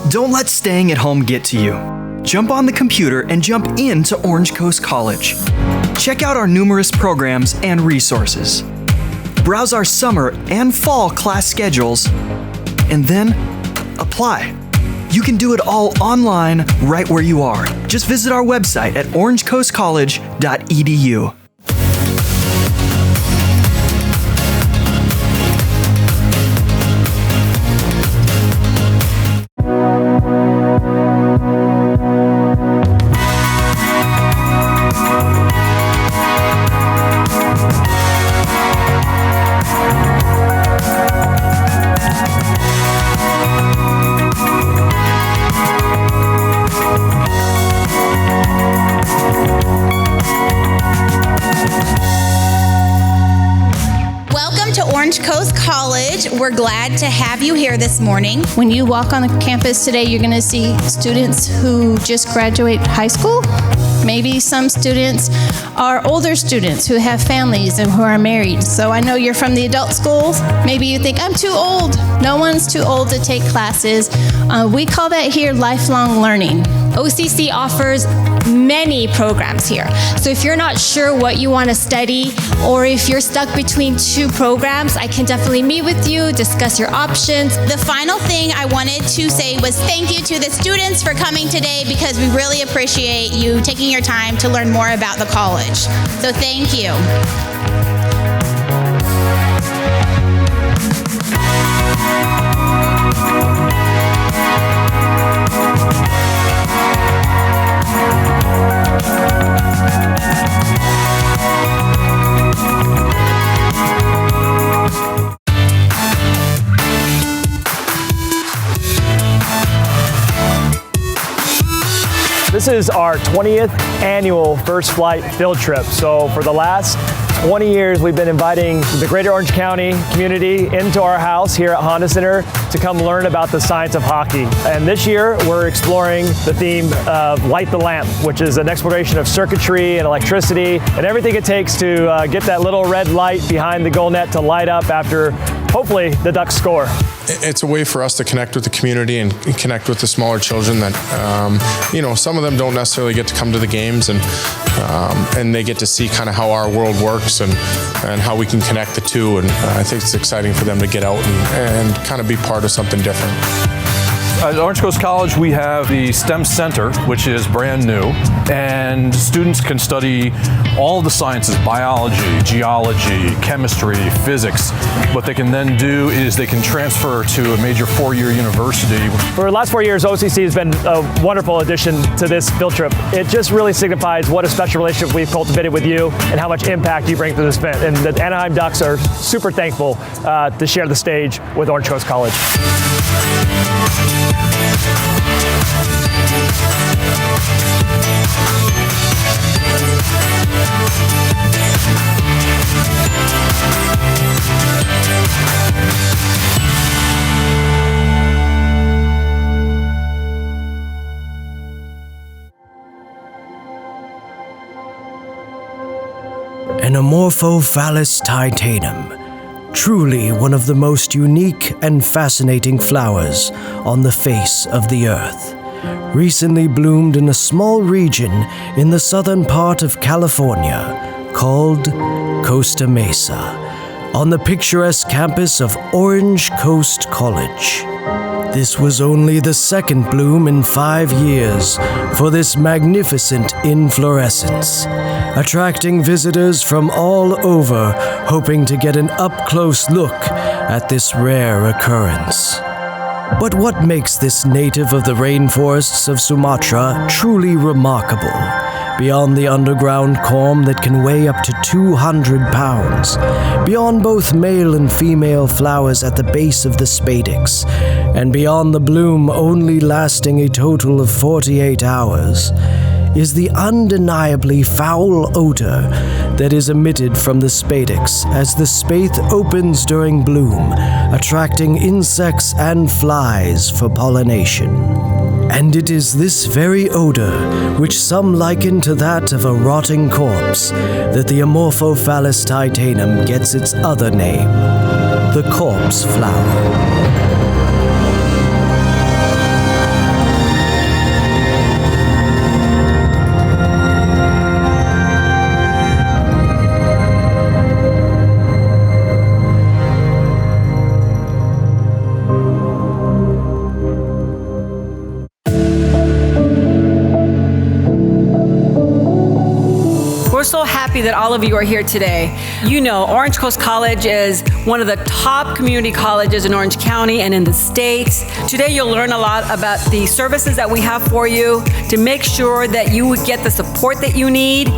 Don't let staying at home get to you. Jump on the computer and jump into Orange Coast College. Check out our numerous programs and resources. Browse our summer and fall class schedules, and then apply. You can do it all online right where you are. Just visit our website at orangecoastcollege.edu. Orange Coast College. We're glad to have you here this morning. When you walk on the campus today, you're going to see students who just graduate high school. Maybe some students are older students who have families and who are married. So I know you're from the adult schools. Maybe you think, I'm too old. No one's too old to take classes. We call that here lifelong learning. OCC offers many programs here. So if you're not sure what you want to study, or if you're stuck between two programs, I can definitely meet with you, discuss your options. The final thing I wanted to say was thank you to the students for coming today, because we really appreciate you taking your time to learn more about the college. So thank you. This is our 20th annual First Flight field trip. So for the last 20 years, we've been inviting the Greater Orange County community into our house here at Honda Center to come learn about the science of hockey. And this year, we're exploring the theme of Light the Lamp, which is an exploration of circuitry and electricity and everything it takes to get that little red light behind the goal net to light up after, hopefully, the Ducks score. It's a way for us to connect with the community and connect with the smaller children that, some of them don't necessarily get to come to the games, and they get to see kind of how our world works and how we can connect the two. And I think it's exciting for them to get out and kind of be part of something different. At Orange Coast College, we have the STEM Center, which is brand new, and students can study all of the sciences: biology, geology, chemistry, physics. What they can then do is they can transfer to a major four-year university. For the last 4 years, OCC has been a wonderful addition to this field trip. It just really signifies what a special relationship we've cultivated with you and how much impact you bring to this event. And the Anaheim Ducks are super thankful to share the stage with Orange Coast College. An Amorphophallus titanum, truly one of the most unique and fascinating flowers on the face of the earth, recently bloomed in a small region in the southern part of California called Costa Mesa, on the picturesque campus of Orange Coast College. This was only the second bloom in 5 years for this magnificent inflorescence, attracting visitors from all over, hoping to get an up-close look at this rare occurrence. But what makes this native of the rainforests of Sumatra truly remarkable, beyond the underground corm that can weigh up to 200 pounds, beyond both male and female flowers at the base of the spadix, and beyond the bloom only lasting a total of 48 hours, is the undeniably foul odor that is emitted from the spadix as the spathe opens during bloom, attracting insects and flies for pollination. And it is this very odor, which some liken to that of a rotting corpse, that the Amorphophallus titanum gets its other name, the corpse flower. so happy that all of you are here today. You know, Orange Coast College is one of the top community colleges in Orange County and in the state. Today you'll learn a lot about the services that we have for you to make sure that you get the support that you need.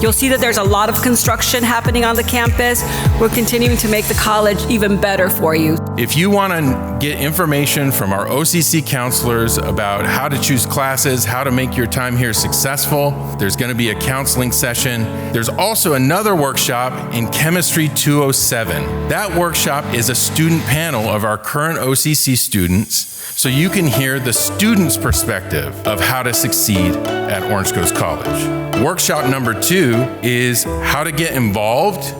You'll see that there's a lot of construction happening on the campus. We're continuing to make the college even better for you. If you want to get information from our OCC counselors about how to choose classes, how to make your time here successful, there's going to be a counseling session. There's also another workshop in Chemistry 207. That workshop is a student panel of our current OCC students, so you can hear the students' perspective of how to succeed at Orange Coast College. Workshop number 2 is how to get involved.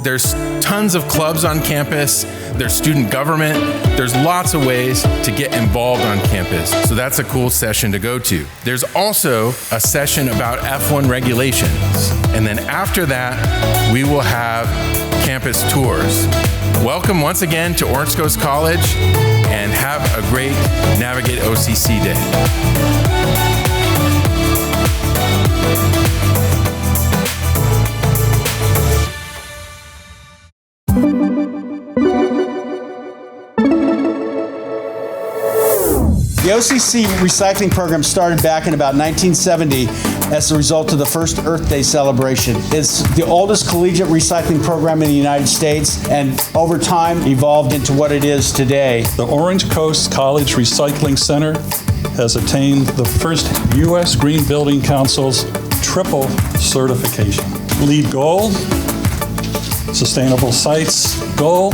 There's tons of clubs on campus. There's student government. There's lots of ways to get involved on campus. So that's a cool session to go to. There's also a session about F1 regulations. And then after that, we will have campus tours. Welcome once again to Orange Coast College, and have a great Navigate OCC day. The OCC recycling program started back in about 1970 as a result of the first Earth Day celebration. It's the oldest collegiate recycling program in the United States, and over time evolved into what it is today. The Orange Coast College Recycling Center has attained the first U.S. Green Building Council's triple certification. LEED Gold, Sustainable Sites Gold,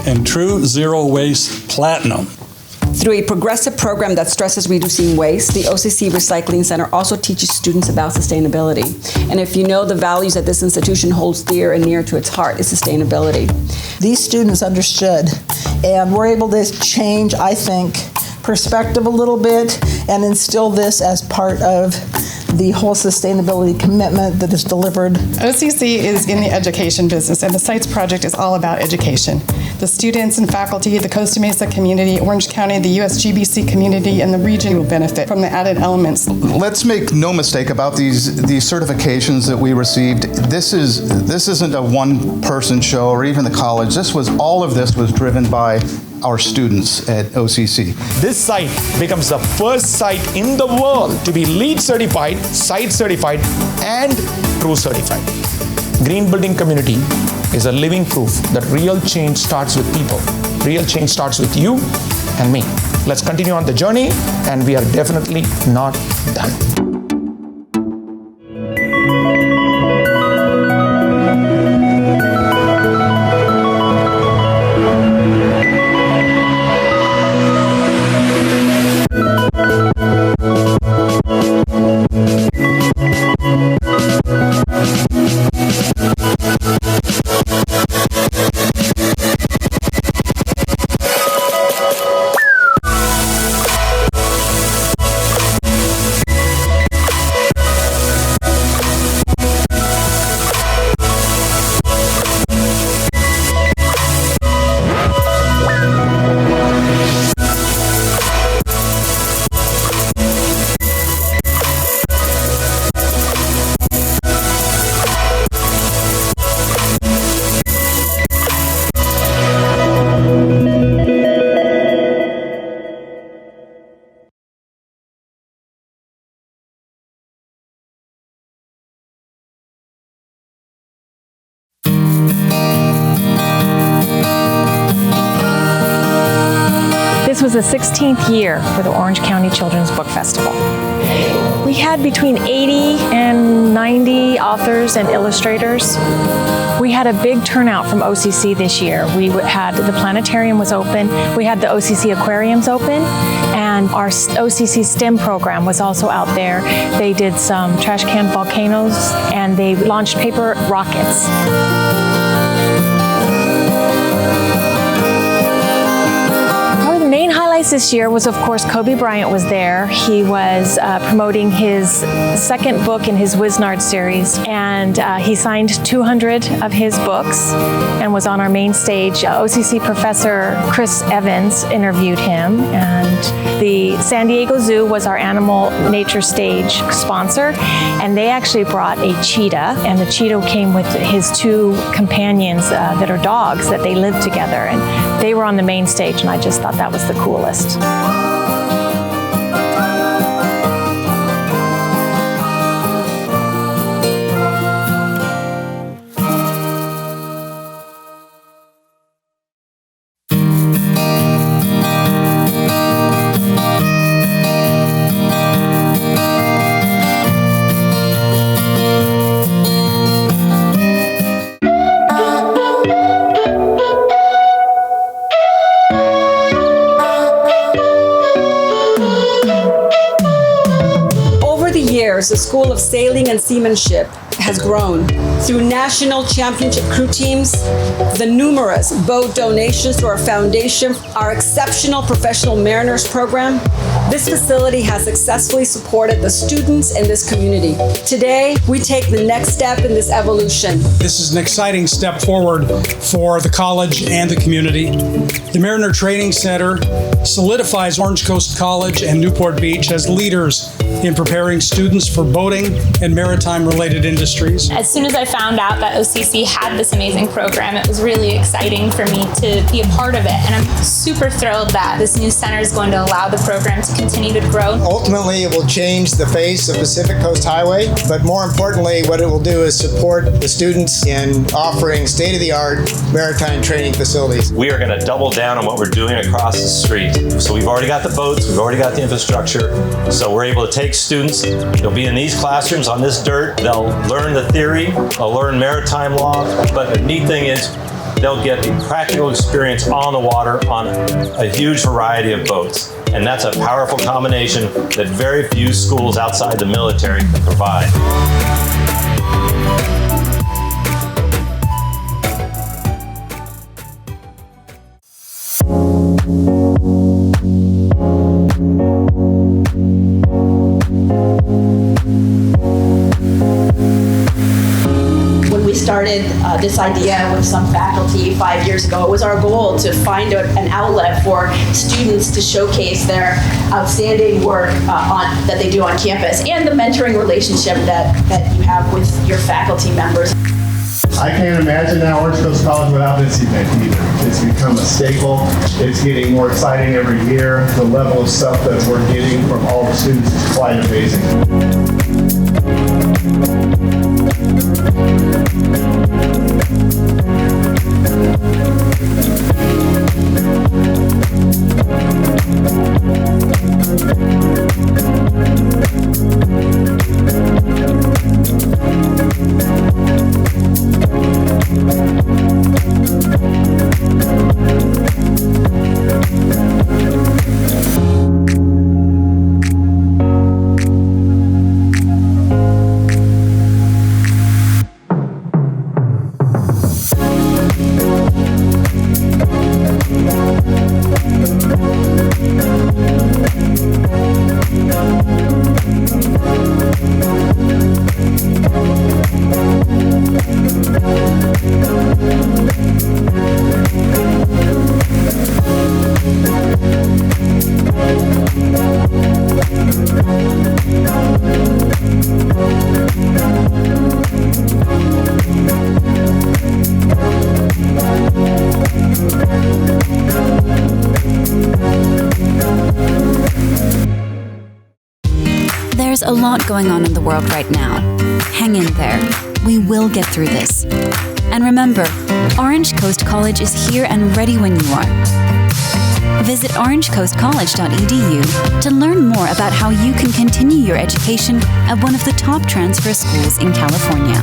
and True Zero Waste Platinum. Through a progressive program that stresses reducing waste, the OCC Recycling Center also teaches students about sustainability. And if you know the values that this institution holds dear and near to its heart is sustainability. These students understood and were able to change, I think, perspective a little bit and instill this as part of the whole sustainability commitment that is delivered. OCC is in the education business, and the SITES project is all about education. The students and faculty, the Costa Mesa community, Orange County, the USGBC community, and the region will benefit from the added elements. Let's make no mistake about these certifications that we received. This isn't a one-person show or even the college. All of this was driven by our students at OCC. This site becomes the first site in the world to be LEED certified, SITE certified, and True certified. Green Building Community is a living proof that real change starts with people. Real change starts with you and me. Let's continue on the journey, and we are definitely not done. This was the 16th year for the Orange County Children's Book Festival. We had between 80 and 90 authors and illustrators. We had a big turnout from OCC this year. We had the planetarium was open, we had the OCC aquariums open, and our OCC STEM program was also out there. They did some trash can volcanoes, and they launched paper rockets. This year was, of course, Kobe Bryant was there. He was promoting his second book in his Wisnard series, and he signed 200 of his books and was on our main stage. OCC professor Chris Evans interviewed him, and the San Diego Zoo was our animal nature stage sponsor, and they actually brought a cheetah, and the cheetah came with his two companions that are dogs that they live together, and they were on the main stage, and I just thought that was the coolest. The School of Sailing and Seamanship has grown through national championship crew teams, the numerous boat donations to our foundation, our exceptional professional mariners program. This facility has successfully supported the students in this community. Today, we take the next step in this evolution. This is an exciting step forward for the college and the community. The Mariner Training Center solidifies Orange Coast College and Newport Beach as leaders in preparing students for boating and maritime-related industries. As soon as I found out that OCC had this amazing program, it was really exciting for me to be a part of it. And I'm super thrilled that this new center is going to allow the program to continue to grow. Ultimately, it will change the face of Pacific Coast Highway, but more importantly, what it will do is support the students in offering state-of-the-art maritime training facilities. We are going to double down on what we're doing across the street. So we've already got the boats, we've already got the infrastructure, so we're able to take students, they'll be in these classrooms on this dirt, they'll learn the theory, they'll learn maritime law, but the neat thing is they'll get the practical experience on the water on a huge variety of boats. And that's a powerful combination that very few schools outside the military can provide. Started this idea with some faculty 5 years ago. It was our goal to find an outlet for students to showcase their outstanding work that they do on campus and the mentoring relationship that you have with your faculty members. I can't imagine now Orange Coast College without this event either. It's become a staple. It's getting more exciting every year. The level of stuff that we're getting from all the students is quite amazing. There's a lot going on in the world right now. Hang in there. We will get through this. And remember, Orange Coast College is here and ready when you are. Visit orangecoastcollege.edu to learn more about how you can continue your education at one of the top transfer schools in California.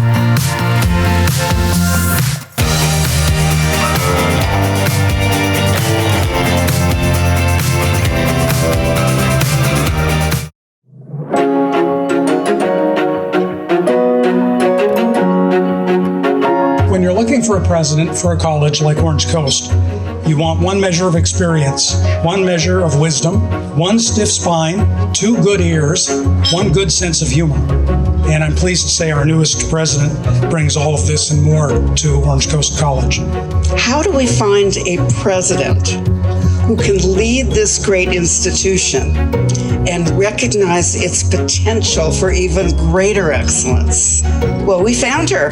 When you're looking for a president for a college like Orange Coast, you want one measure of experience, one measure of wisdom, one stiff spine, two good ears, one good sense of humor. And I'm pleased to say our newest president brings all of this and more to Orange Coast College. How do we find a president who who can lead this great institution and recognize its potential for even greater excellence? Well, we found her.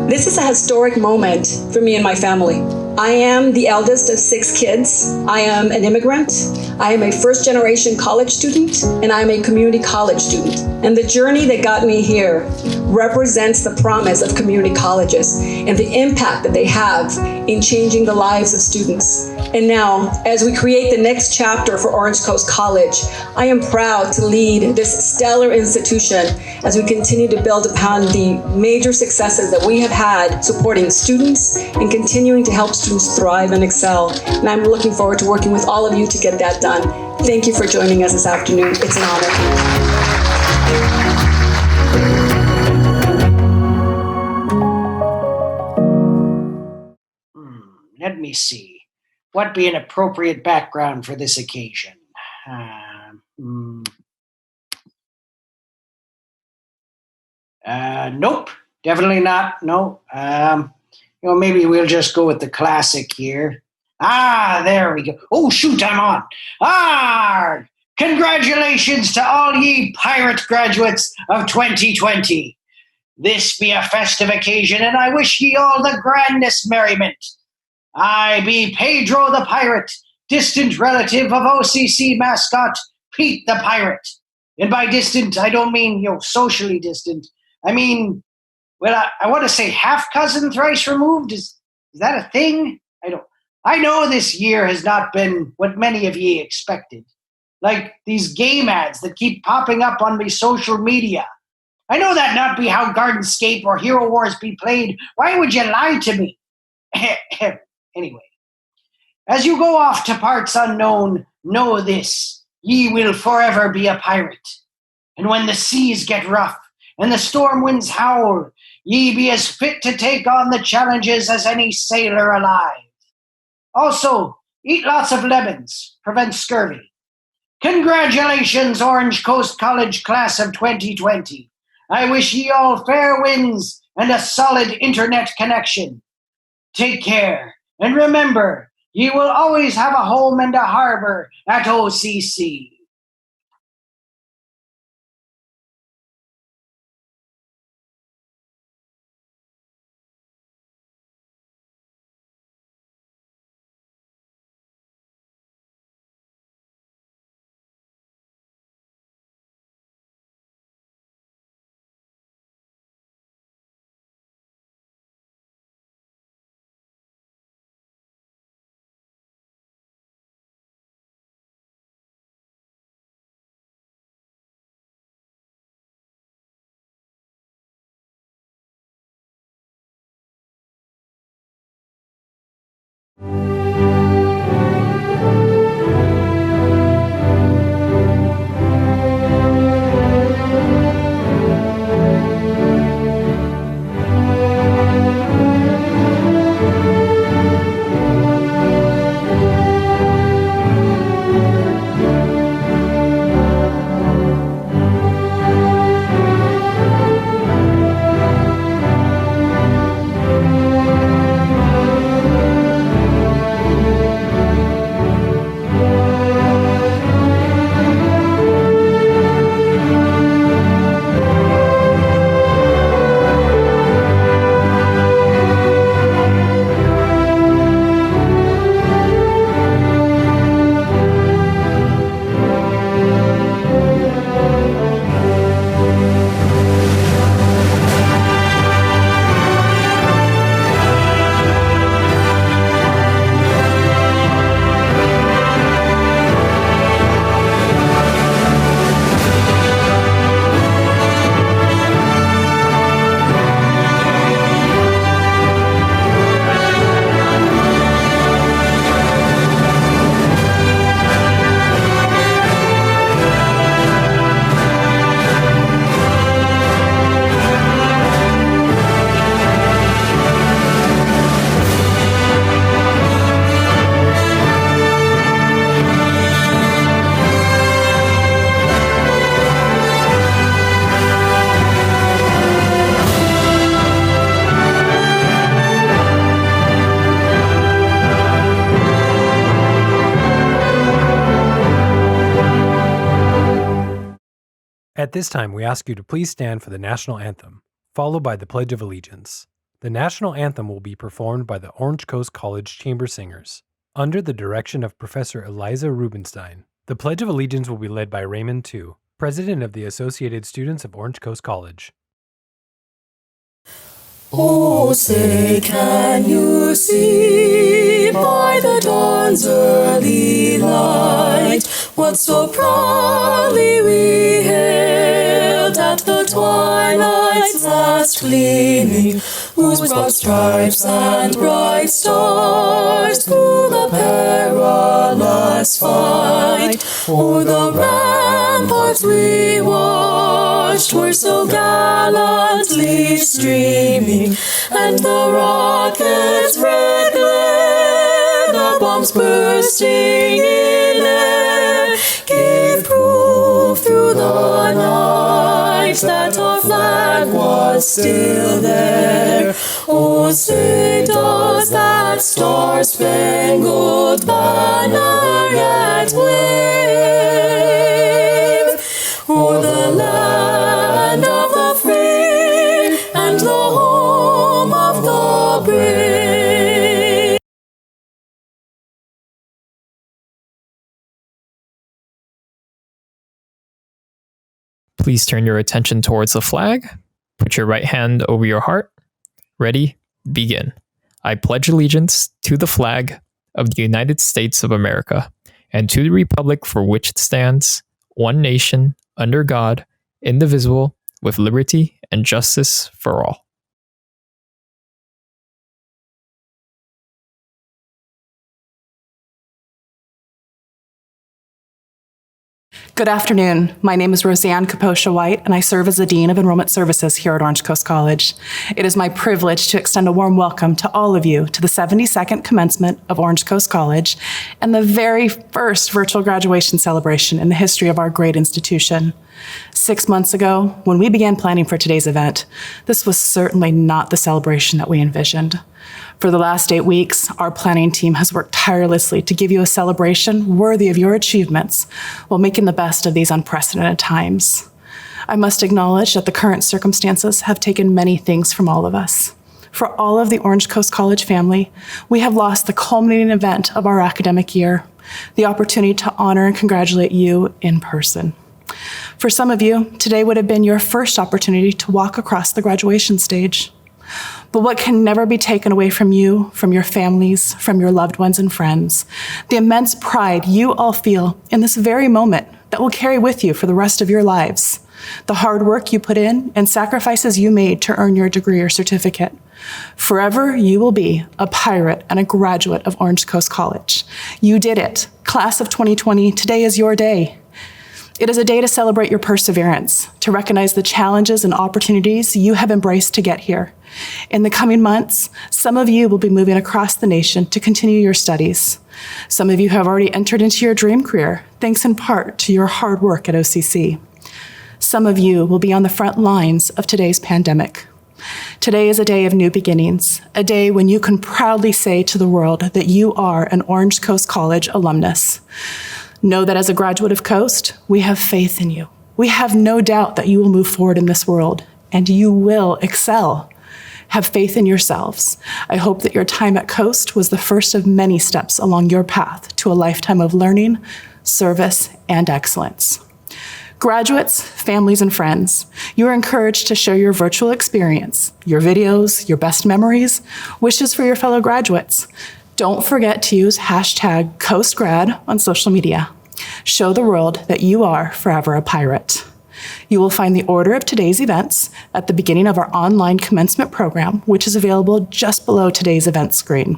This is a historic moment for me and my family. I am the eldest of 6 kids. I am an immigrant. I am a first-generation college student, and I am a community college student. And the journey that got me here represents the promise of community colleges and the impact that they have in changing the lives of students. And now, as we create the next chapter for Orange Coast College, I am proud to lead this stellar institution as we continue to build upon the major successes that we have had supporting students and continuing to help students thrive and excel. And I'm looking forward to working with all of you to get that done. Thank you for joining us this afternoon. It's an honor. Let me see. What be an appropriate background for this occasion? Nope, definitely not. No. Maybe we'll just go with the classic here. There we go. Oh, shoot, I'm on. Congratulations to all ye pirate graduates of 2020. This be a festive occasion, and I wish ye all the grandest merriment. I be Pedro the Pirate, distant relative of OCC mascot Pete the Pirate. And by distant, I don't mean, socially distant. I mean, well, I want to say half cousin thrice removed. Is that a thing? I know this year has not been what many of ye expected. Like these game ads that keep popping up on me social media. I know that not be how Gardenscape or Hero Wars be played. Why would you lie to me? Anyway, as you go off to parts unknown, know this, ye will forever be a pirate. And when the seas get rough and the storm winds howl, ye be as fit to take on the challenges as any sailor alive. Also, eat lots of lemons, prevent scurvy. Congratulations, Orange Coast College class of 2020. I wish ye all fair winds and a solid internet connection. Take care. And remember, ye will always have a home and a harbor at OCC. At this time, we ask you to please stand for the national anthem, followed by the Pledge of Allegiance. The national anthem will be performed by the Orange Coast College Chamber Singers, under the direction of Professor Eliza Rubenstein. The Pledge of Allegiance will be led by Raymond Tu, President of the Associated Students of Orange Coast College. Oh, say, can you see by the dawn's early light what so proudly we hailed at the twilight's last gleaming, whose broad stripes and bright stars through the perilous fight o'er the ramparts we watched were so gallantly streaming, and the rocket's red glare, the bombs bursting in air, gave proof through the night that our flag was still there. Oh, say, does that star-spangled banner yet wave o'er the land of the free and the home of the brave? Please turn your attention towards the flag. Put your right hand over your heart. Ready? Begin. I pledge allegiance to the flag of the United States of America and to the republic for which it stands, one nation, under God, indivisible, with liberty and justice for all. Good afternoon. My name is Roseanne Kaposha White, and I serve as the Dean of Enrollment Services here at Orange Coast College. It is my privilege to extend a warm welcome to all of you to the 72nd commencement of Orange Coast College and the very first virtual graduation celebration in the history of our great institution. 6 months ago, when we began planning for today's event, this was certainly not the celebration that we envisioned. For the last 8 weeks, our planning team has worked tirelessly to give you a celebration worthy of your achievements while making the best of these unprecedented times. I must acknowledge that the current circumstances have taken many things from all of us. For all of the Orange Coast College family, we have lost the culminating event of our academic year, the opportunity to honor and congratulate you in person. For some of you, today would have been your first opportunity to walk across the graduation stage. But what can never be taken away from you, from your families, from your loved ones and friends, the immense pride you all feel in this very moment that will carry with you for the rest of your lives, the hard work you put in and sacrifices you made to earn your degree or certificate. Forever, you will be a pirate and a graduate of Orange Coast College. You did it. Class of 2020, today is your day. It is a day to celebrate your perseverance, to recognize the challenges and opportunities you have embraced to get here. In the coming months, some of you will be moving across the nation to continue your studies. Some of you have already entered into your dream career, thanks in part to your hard work at OCC. Some of you will be on the front lines of today's pandemic. Today is a day of new beginnings, a day when you can proudly say to the world that you are an Orange Coast College alumnus. Know that as a graduate of Coast, we have faith in you. We have no doubt that you will move forward in this world, and you will excel. Have faith in yourselves. I hope that your time at Coast was the first of many steps along your path to a lifetime of learning, service, and excellence. Graduates, families, and friends, you are encouraged to share your virtual experience, your videos, your best memories, wishes for your fellow graduates. Don't forget to use hashtag CoastGrad on social media. Show the world that you are forever a pirate. You will find the order of today's events at the beginning of our online commencement program, which is available just below today's event screen.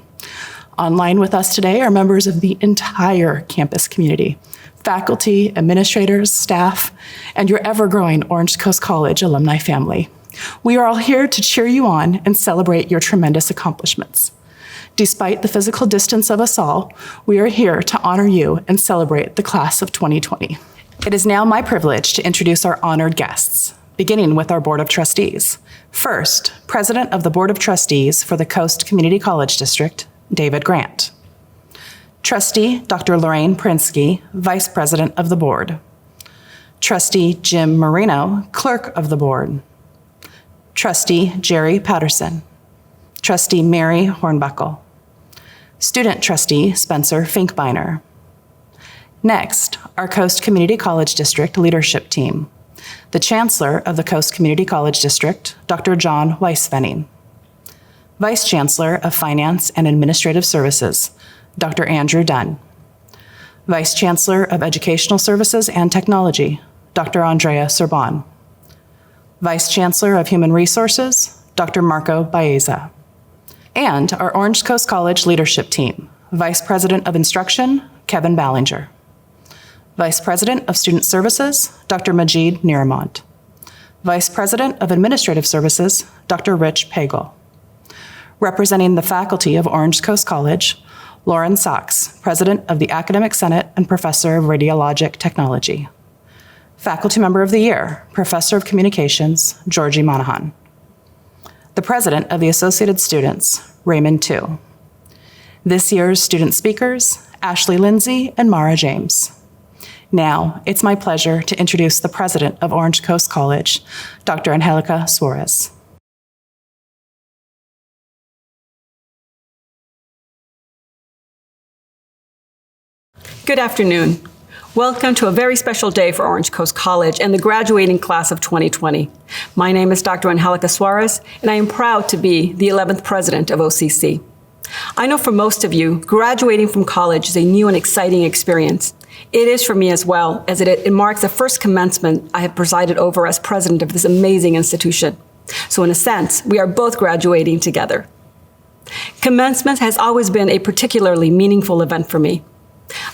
Online with us today are members of the entire campus community, faculty, administrators, staff, and your ever-growing Orange Coast College alumni family. We are all here to cheer you on and celebrate your tremendous accomplishments. Despite the physical distance of us all, we are here to honor you and celebrate the class of 2020. It is now my privilege to introduce our honored guests, beginning with our Board of Trustees. First, President of the Board of Trustees for the Coast Community College District, David Grant. Trustee Dr. Lorraine Prinsky, Vice President of the Board. Trustee Jim Marino, Clerk of the Board. Trustee Jerry Patterson. Trustee Mary Hornbuckle. Student Trustee Spencer Finkbeiner. Next, our Coast Community College District Leadership Team. The Chancellor of the Coast Community College District, Dr. John Weisvenning. Vice Chancellor of Finance and Administrative Services, Dr. Andrew Dunn. Vice Chancellor of Educational Services and Technology, Dr. Andrea Sorbonne. Vice Chancellor of Human Resources, Dr. Marco Baeza. And our Orange Coast College Leadership Team, Vice President of Instruction, Kevin Ballinger. Vice President of Student Services, Dr. Majid Niramont. Vice President of Administrative Services, Dr. Rich Pagel. Representing the faculty of Orange Coast College, Lauren Sachs, President of the Academic Senate and Professor of Radiologic Technology. Faculty Member of the Year, Professor of Communications, Georgie Monahan. The President of the Associated Students, Raymond Tu. This year's student speakers, Ashley Lindsay and Mara James. Now, it's my pleasure to introduce the President of Orange Coast College, Dr. Angelica Suarez. Good afternoon. Welcome to a very special day for Orange Coast College and the graduating class of 2020. My name is Dr. Angelica Suarez, and I am proud to be the 11th president of OCC. I know for most of you, graduating from college is a new and exciting experience. It is for me as well, as it marks the first commencement I have presided over as president of this amazing institution. So in a sense, we are both graduating together. Commencement has always been a particularly meaningful event for me.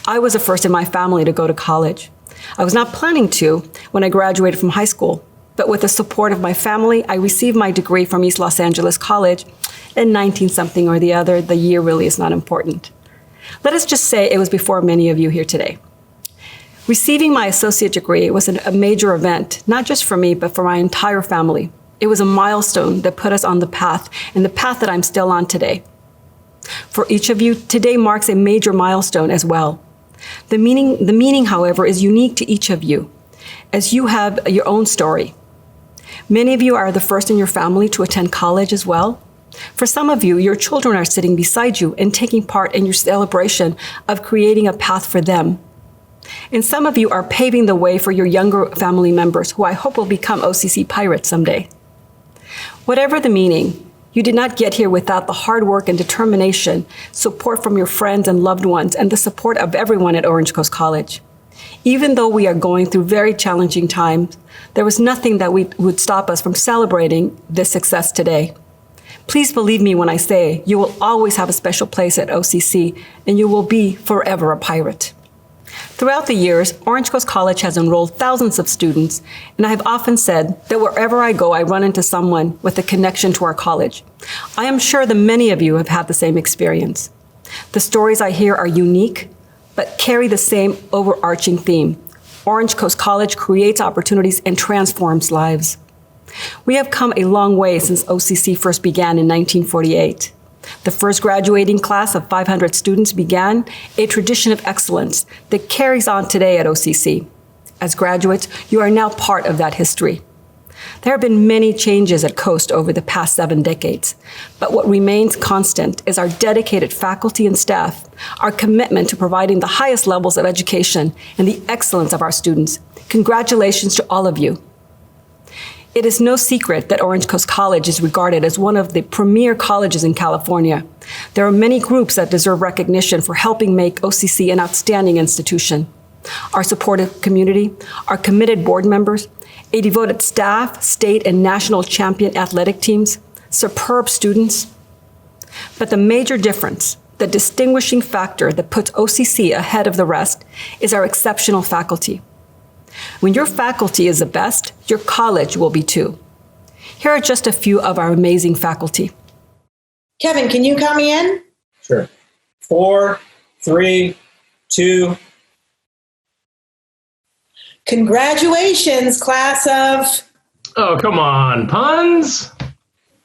I was the first in my family to go to college. I was not planning to when I graduated from high school, but with the support of my family, I received my degree from East Los Angeles College in 19-something or the other. The year really is not important. Let us just say it was before many of you here today. Receiving my associate degree was a major event, not just for me, but for my entire family. It was a milestone that put us on the path, and the path that I'm still on today. For each of you, today marks a major milestone as well. The meaning, however, is unique to each of you, as you have your own story. Many of you are the first in your family to attend college as well. For some of you, your children are sitting beside you and taking part in your celebration of creating a path for them. And some of you are paving the way for your younger family members, who I hope will become OCC pirates someday. Whatever the meaning, you did not get here without the hard work and determination, support from your friends and loved ones, and the support of everyone at Orange Coast College. Even though we are going through very challenging times, there was nothing that would stop us from celebrating this success today. Please believe me when I say you will always have a special place at OCC, and you will be forever a pirate. Throughout the years, Orange Coast College has enrolled thousands of students, and I have often said that wherever I go, I run into someone with a connection to our college. I am sure that many of you have had the same experience. The stories I hear are unique, but carry the same overarching theme. Orange Coast College creates opportunities and transforms lives. We have come a long way since OCC first began in 1948. The first graduating class of 500 students began a tradition of excellence that carries on today at OCC. As graduates, you are now part of that history. There have been many changes at Coast over the past 7 decades, but what remains constant is our dedicated faculty and staff, our commitment to providing the highest levels of education, and the excellence of our students. Congratulations to all of you. It is no secret that Orange Coast College is regarded as one of the premier colleges in California. There are many groups that deserve recognition for helping make OCC an outstanding institution. Our supportive community, our committed board members, a devoted staff, state and national champion athletic teams, superb students. But the major difference, the distinguishing factor that puts OCC ahead of the rest, is our exceptional faculty. When your faculty is the best, your college will be too. Here are just a few of our amazing faculty. Kevin, can you count me in? Sure. 4, 3, 2. Congratulations, class of... Oh, come on. Puns?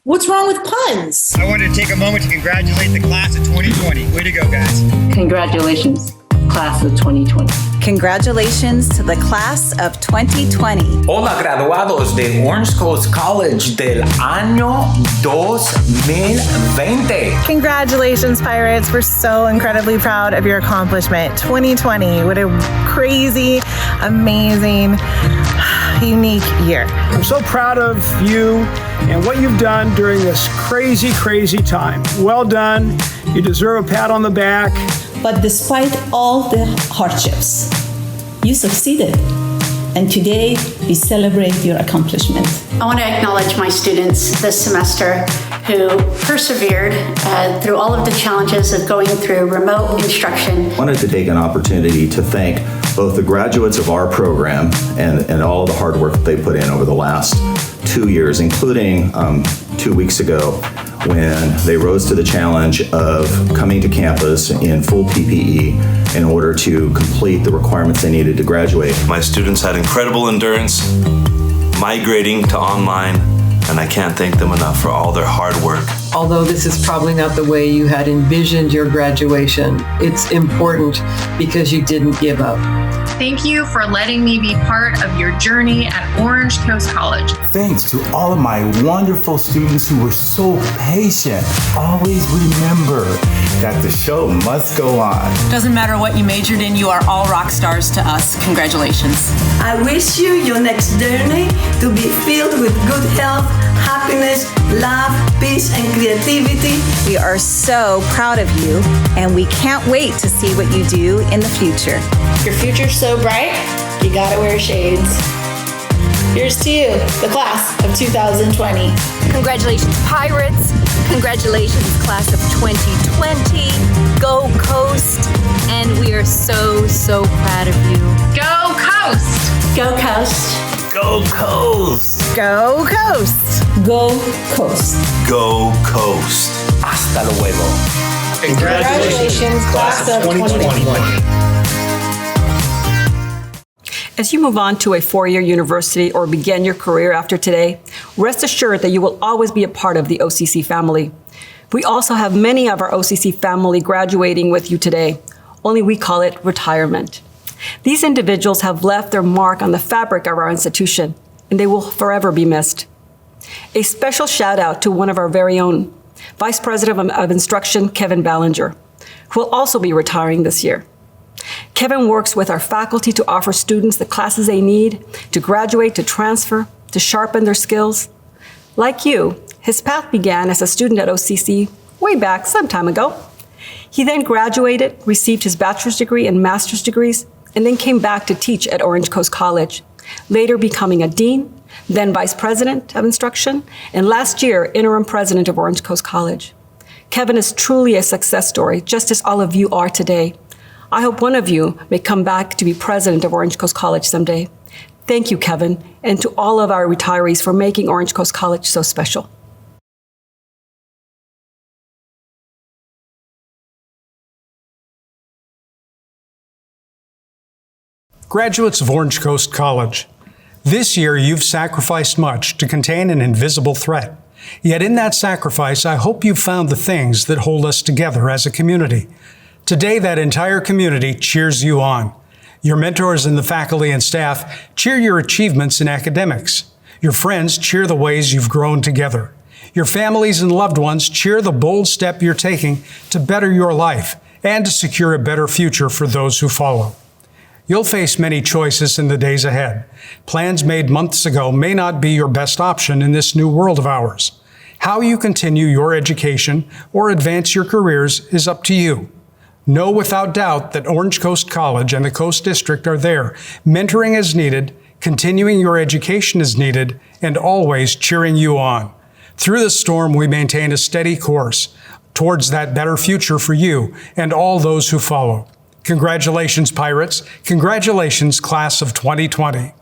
What's wrong with puns? I wanted to take a moment to congratulate the class of 2020. Way to go, guys. Congratulations, class of 2020. Congratulations to the class of 2020. Hola, graduados de Orange Coast College del año 2020. Congratulations, Pirates. We're so incredibly proud of your accomplishment. 2020, what a crazy, amazing, unique year. I'm so proud of you and what you've done during this crazy, crazy time. Well done. You deserve a pat on the back. But despite all the hardships, you succeeded. And today, we celebrate your accomplishment. I want to acknowledge my students this semester who persevered through all of the challenges of going through remote instruction. I wanted to take an opportunity to thank both the graduates of our program and all the hard work that they put in over the last 2 years, including 2 weeks ago when they rose to the challenge of coming to campus in full PPE in order to complete the requirements they needed to graduate. My students had incredible endurance, migrating to online, and I can't thank them enough for all their hard work. Although this is probably not the way you had envisioned your graduation, it's important because you didn't give up. Thank you for letting me be part of your journey at Orange Coast College. Thanks to all of my wonderful students who were so patient. Always remember that the show must go on. Doesn't matter what you majored in, you are all rock stars to us. Congratulations. I wish you your next journey to be filled with good health, happiness, love, peace, and creativity. We are so proud of you, and we can't wait to see what you do in the future. Your future's so bright, you gotta wear shades. Here's to you, the class of 2020. Congratulations, Pirates. Congratulations, class of 2020. Go Coast. And we are so, so proud of you. Go Coast! Go Coast. Go Coast! Go Coast! Go Coast! Go Coast! Hasta luego. Congratulations, class of 2020. As you move on to a four-year university or begin your career after today, rest assured that you will always be a part of the OCC family. We also have many of our OCC family graduating with you today, only we call it retirement. These individuals have left their mark on the fabric of our institution, and they will forever be missed. A special shout out to one of our very own, Vice President of Instruction, Kevin Ballinger, who will also be retiring this year. Kevin works with our faculty to offer students the classes they need to graduate, to transfer, to sharpen their skills. Like you, his path began as a student at OCC way back some time ago. He then graduated, received his bachelor's degree and master's degrees, and then came back to teach at Orange Coast College, later becoming a dean, then vice president of instruction, and last year, interim president of Orange Coast College. Kevin is truly a success story, just as all of you are today. I hope one of you may come back to be president of Orange Coast College someday. Thank you, Kevin, and to all of our retirees for making Orange Coast College so special. Graduates of Orange Coast College, this year you've sacrificed much to contain an invisible threat. Yet in that sacrifice, I hope you've found the things that hold us together as a community. Today, that entire community cheers you on. Your mentors and the faculty and staff cheer your achievements in academics. Your friends cheer the ways you've grown together. Your families and loved ones cheer the bold step you're taking to better your life and to secure a better future for those who follow. You'll face many choices in the days ahead. Plans made months ago may not be your best option in this new world of ours. How you continue your education or advance your careers is up to you. Know without doubt that Orange Coast College and the Coast District are there, mentoring as needed, continuing your education as needed, and always cheering you on. Through the storm, we maintain a steady course towards that better future for you and all those who follow. Congratulations, Pirates. Congratulations, class of 2020.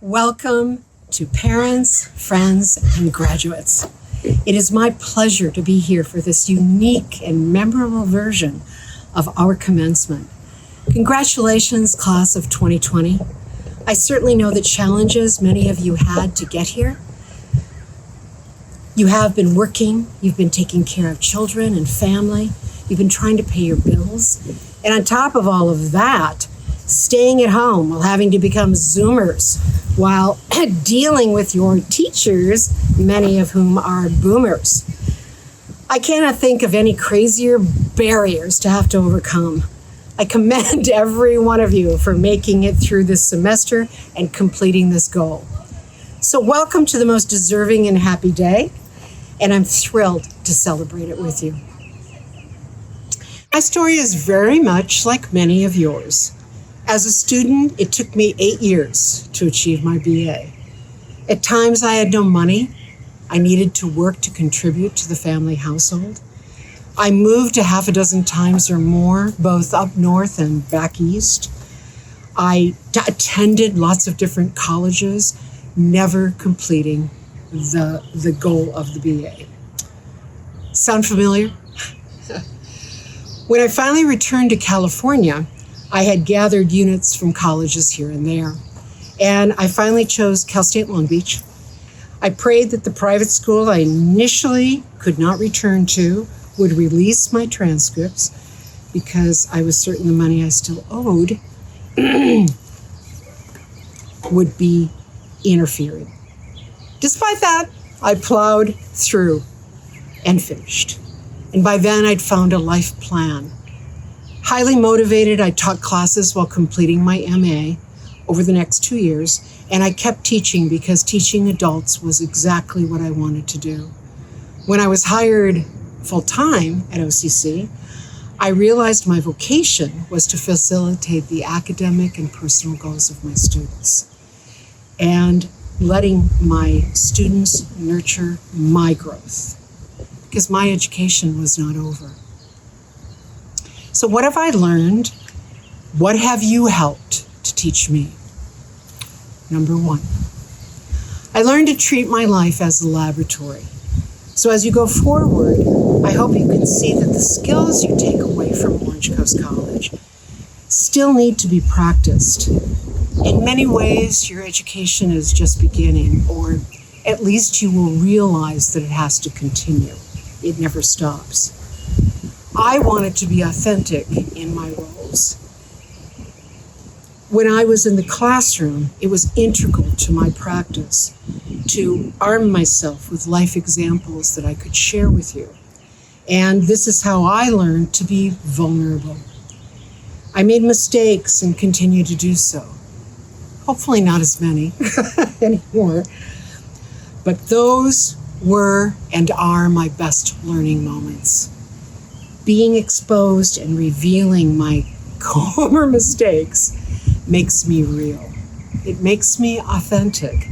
Welcome to parents, friends, and graduates. It is my pleasure to be here for this unique and memorable version of our commencement. Congratulations, class of 2020. I certainly know the challenges many of you had to get here. You have been working, you've been taking care of children and family, you've been trying to pay your bills, and on top of all of that, staying at home while having to become Zoomers, while dealing with your teachers, many of whom are boomers. I cannot think of any crazier barriers to have to overcome. I commend every one of you for making it through this semester and completing this goal. So welcome to the most deserving and happy day, and I'm thrilled to celebrate it with you. My story is very much like many of yours. As a student, it took me 8 years to achieve my BA. At times I had no money. I needed to work to contribute to the family household. I moved a half a dozen times or more, both up north and back east. I attended lots of different colleges, never completing the goal of the BA. Sound familiar? When I finally returned to California, I had gathered units from colleges here and there, and I finally chose Cal State Long Beach. I prayed that the private school I initially could not return to would release my transcripts because I was certain the money I still owed would be interfering. Despite that, I plowed through and finished. And by then I'd found a life plan. Highly motivated, I taught classes while completing my MA over the next 2 years, and I kept teaching because teaching adults was exactly what I wanted to do. When I was hired full-time at OCC, I realized my vocation was to facilitate the academic and personal goals of my students and letting my students nurture my growth because my education was not over. So what have I learned? What have you helped to teach me? Number one, I learned to treat my life as a laboratory. So as you go forward, I hope you can see that the skills you take away from Orange Coast College still need to be practiced. In many ways, your education is just beginning, or at least you will realize that it has to continue. It never stops. I wanted to be authentic in my roles. When I was in the classroom, it was integral to my practice to arm myself with life examples that I could share with you. And this is how I learned to be vulnerable. I made mistakes and continue to do so. Hopefully not as many anymore. But those were and are my best learning moments. Being exposed and revealing my former mistakes makes me real. It makes me authentic.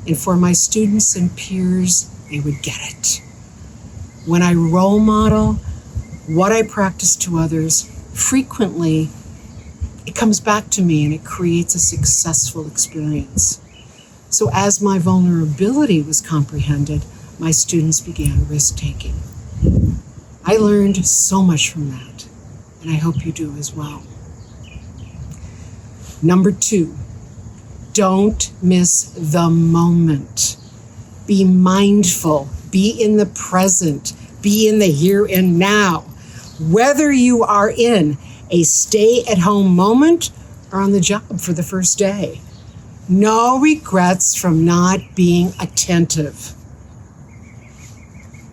And for my students and peers, they would get it. When I role model what I practice to others, frequently it comes back to me and it creates a successful experience. So as my vulnerability was comprehended, my students began risk-taking. I learned so much from that, and I hope you do as well. Number two, don't miss the moment. Be mindful, be in the present, be in the here and now. Whether you are in a stay-at-home moment or on the job for the first day. No regrets from not being attentive.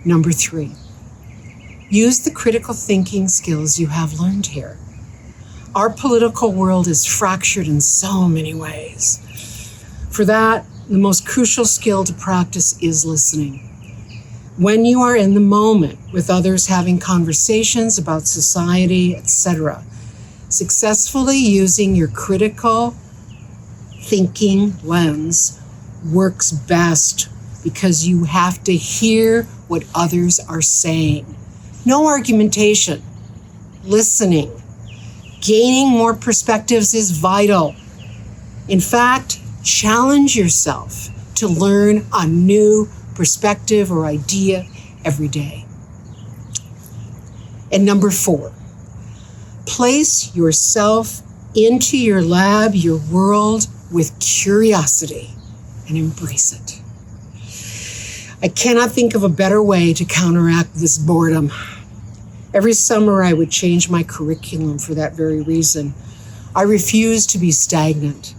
Number three, use the critical thinking skills you have learned here. Our political world is fractured in so many ways. For that, the most crucial skill to practice is listening. When you are in the moment with others having conversations about society, etc., successfully using your critical thinking lens works best because you have to hear what others are saying. No argumentation, listening. Gaining more perspectives is vital. In fact, challenge yourself to learn a new perspective or idea every day. And number four, place yourself into your lab, your world, with curiosity and embrace it. I cannot think of a better way to counteract this boredom. Every summer, I would change my curriculum for that very reason. I refused to be stagnant.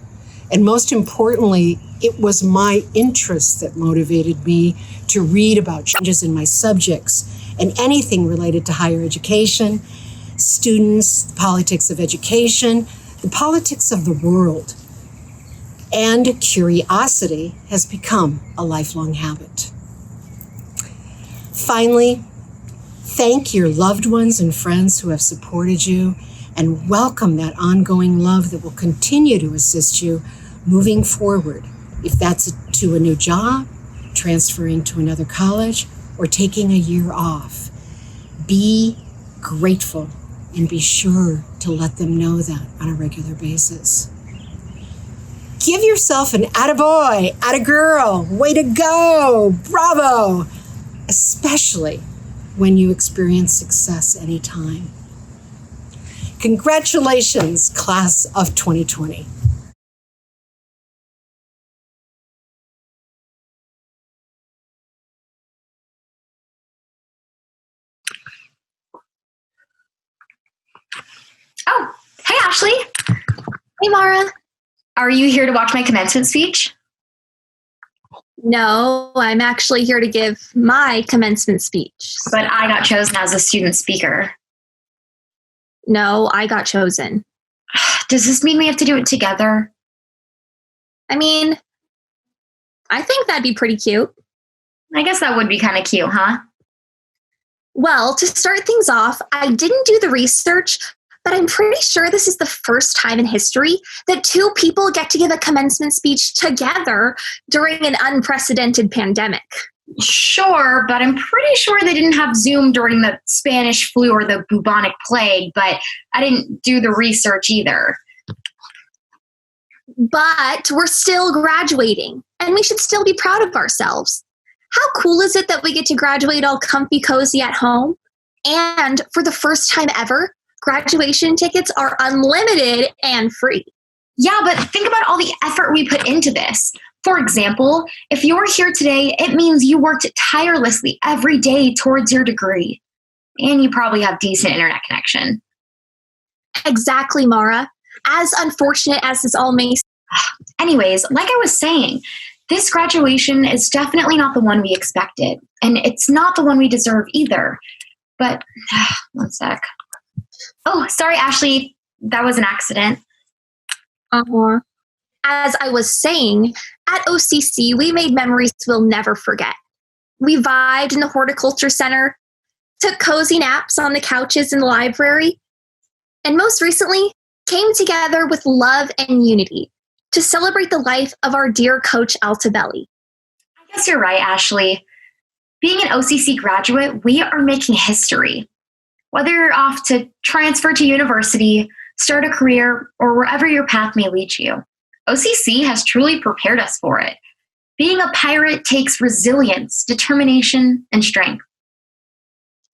And most importantly, it was my interest that motivated me to read about changes in my subjects and anything related to higher education, students, the politics of education, the politics of the world. And curiosity has become a lifelong habit. Finally, thank your loved ones and friends who have supported you, and welcome that ongoing love that will continue to assist you moving forward, if that's to a new job, transferring to another college, or taking a year off. Be grateful and be sure to let them know that on a regular basis. Give yourself an attaboy, attagirl, way to go, bravo, especially when you experience success anytime. Congratulations, class of 2020. Oh, hey, Ashley. Hey, Mara. Are you here to watch my commencement speech? No, I'm actually here to give my commencement speech. But I got chosen as a student speaker. No, I got chosen. Does this mean we have to do it together? I mean, I think that'd be pretty cute. I guess that would be kind of cute, huh? Well, to start things off, I didn't do the research, but I'm pretty sure this is the first time in history that two people get to give a commencement speech together during an unprecedented pandemic. Sure, but I'm pretty sure they didn't have Zoom during the Spanish flu or the bubonic plague, but I didn't do the research either. But we're still graduating, and we should still be proud of ourselves. How cool is it that we get to graduate all comfy cozy at home? And for the first time ever, graduation tickets are unlimited and free. Yeah, but think about all the effort we put into this. For example, if you're here today, it means you worked tirelessly every day towards your degree. And you probably have decent internet connection. Exactly, Mara. As unfortunate as this all may seem. Anyways, like I was saying, this graduation is definitely not the one we expected. And it's not the one we deserve either. But, one sec. Oh, sorry, Ashley. That was an accident. As I was saying, at OCC, we made memories we'll never forget. We vibed in the horticulture center, took cozy naps on the couches in the library, and most recently, came together with love and unity to celebrate the life of our dear Coach Altobelli. I guess you're right, Ashley. Being an OCC graduate, we are making history. Whether you're off to transfer to university, start a career, or wherever your path may lead you, OCC has truly prepared us for it. Being a pirate takes resilience, determination, and strength.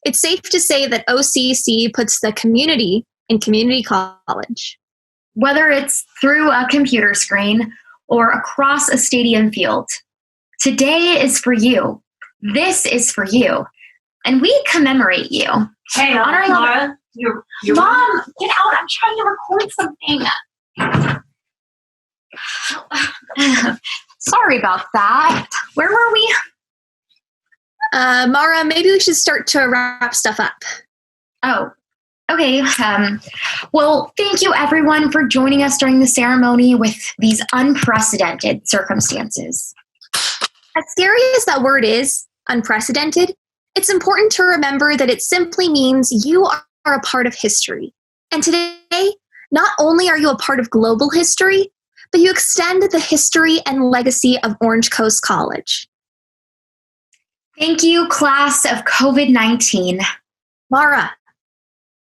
It's safe to say that OCC puts the community in community college. Whether it's through a computer screen or across a stadium field, today is for you. This is for you. And we commemorate you. Hey, Mara, you're Mom, get out. I'm trying to record something. Sorry about that. Where were we? Mara, maybe we should start to wrap stuff up. Oh, okay. Well, thank you everyone for joining us during the ceremony with these unprecedented circumstances. As scary as that word is, unprecedented, it's important to remember that it simply means you are a part of history. And today, not only are you a part of global history, but you extend the history and legacy of Orange Coast College. Thank you, class of COVID-19. Mara,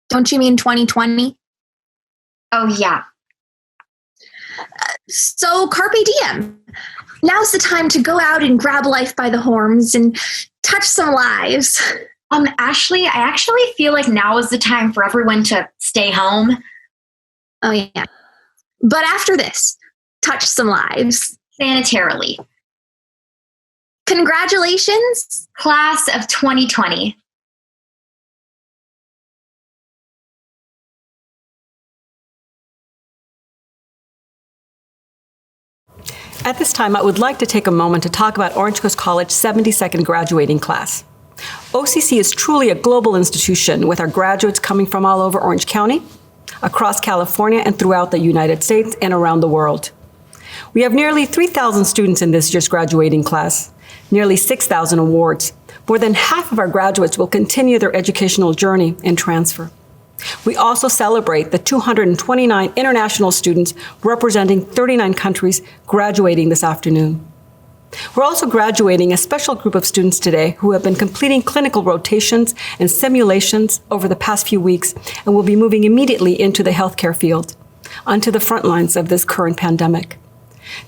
don't you mean 2020? Oh, yeah. So carpe diem. Now's the time to go out and grab life by the horns and touch some lives. Ashley, I actually feel like now is the time for everyone to stay home. Oh, yeah. But after this, touch some lives. Sanitarily. Congratulations, Class of 2020. At this time, I would like to take a moment to talk about Orange Coast College 72nd graduating class. OCC is truly a global institution with our graduates coming from all over Orange County, across California, and throughout the United States and around the world. We have nearly 3,000 students in this year's graduating class, nearly 6,000 awards. More than half of our graduates will continue their educational journey and transfer. We also celebrate the 229 international students representing 39 countries graduating this afternoon. We're also graduating a special group of students today who have been completing clinical rotations and simulations over the past few weeks and will be moving immediately into the healthcare field, onto the front lines of this current pandemic.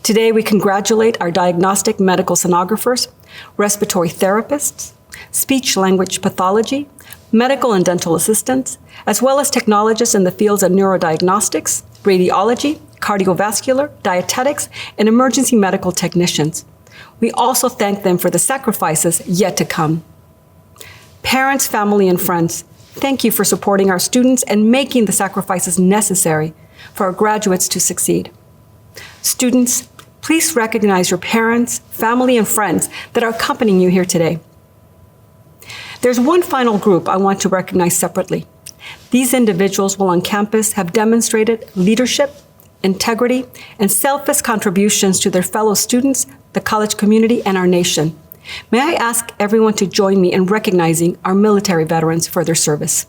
Today, we congratulate our diagnostic medical sonographers, respiratory therapists, speech-language pathology, medical and dental assistants, as well as technologists in the fields of neurodiagnostics, radiology, cardiovascular, dietetics, and emergency medical technicians. We also thank them for the sacrifices yet to come. Parents, family, and friends, thank you for supporting our students and making the sacrifices necessary for our graduates to succeed. Students, please recognize your parents, family, and friends that are accompanying you here today. There's one final group I want to recognize separately. These individuals while on campus have demonstrated leadership, integrity, and selfless contributions to their fellow students, the college community, and our nation. May I ask everyone to join me in recognizing our military veterans for their service.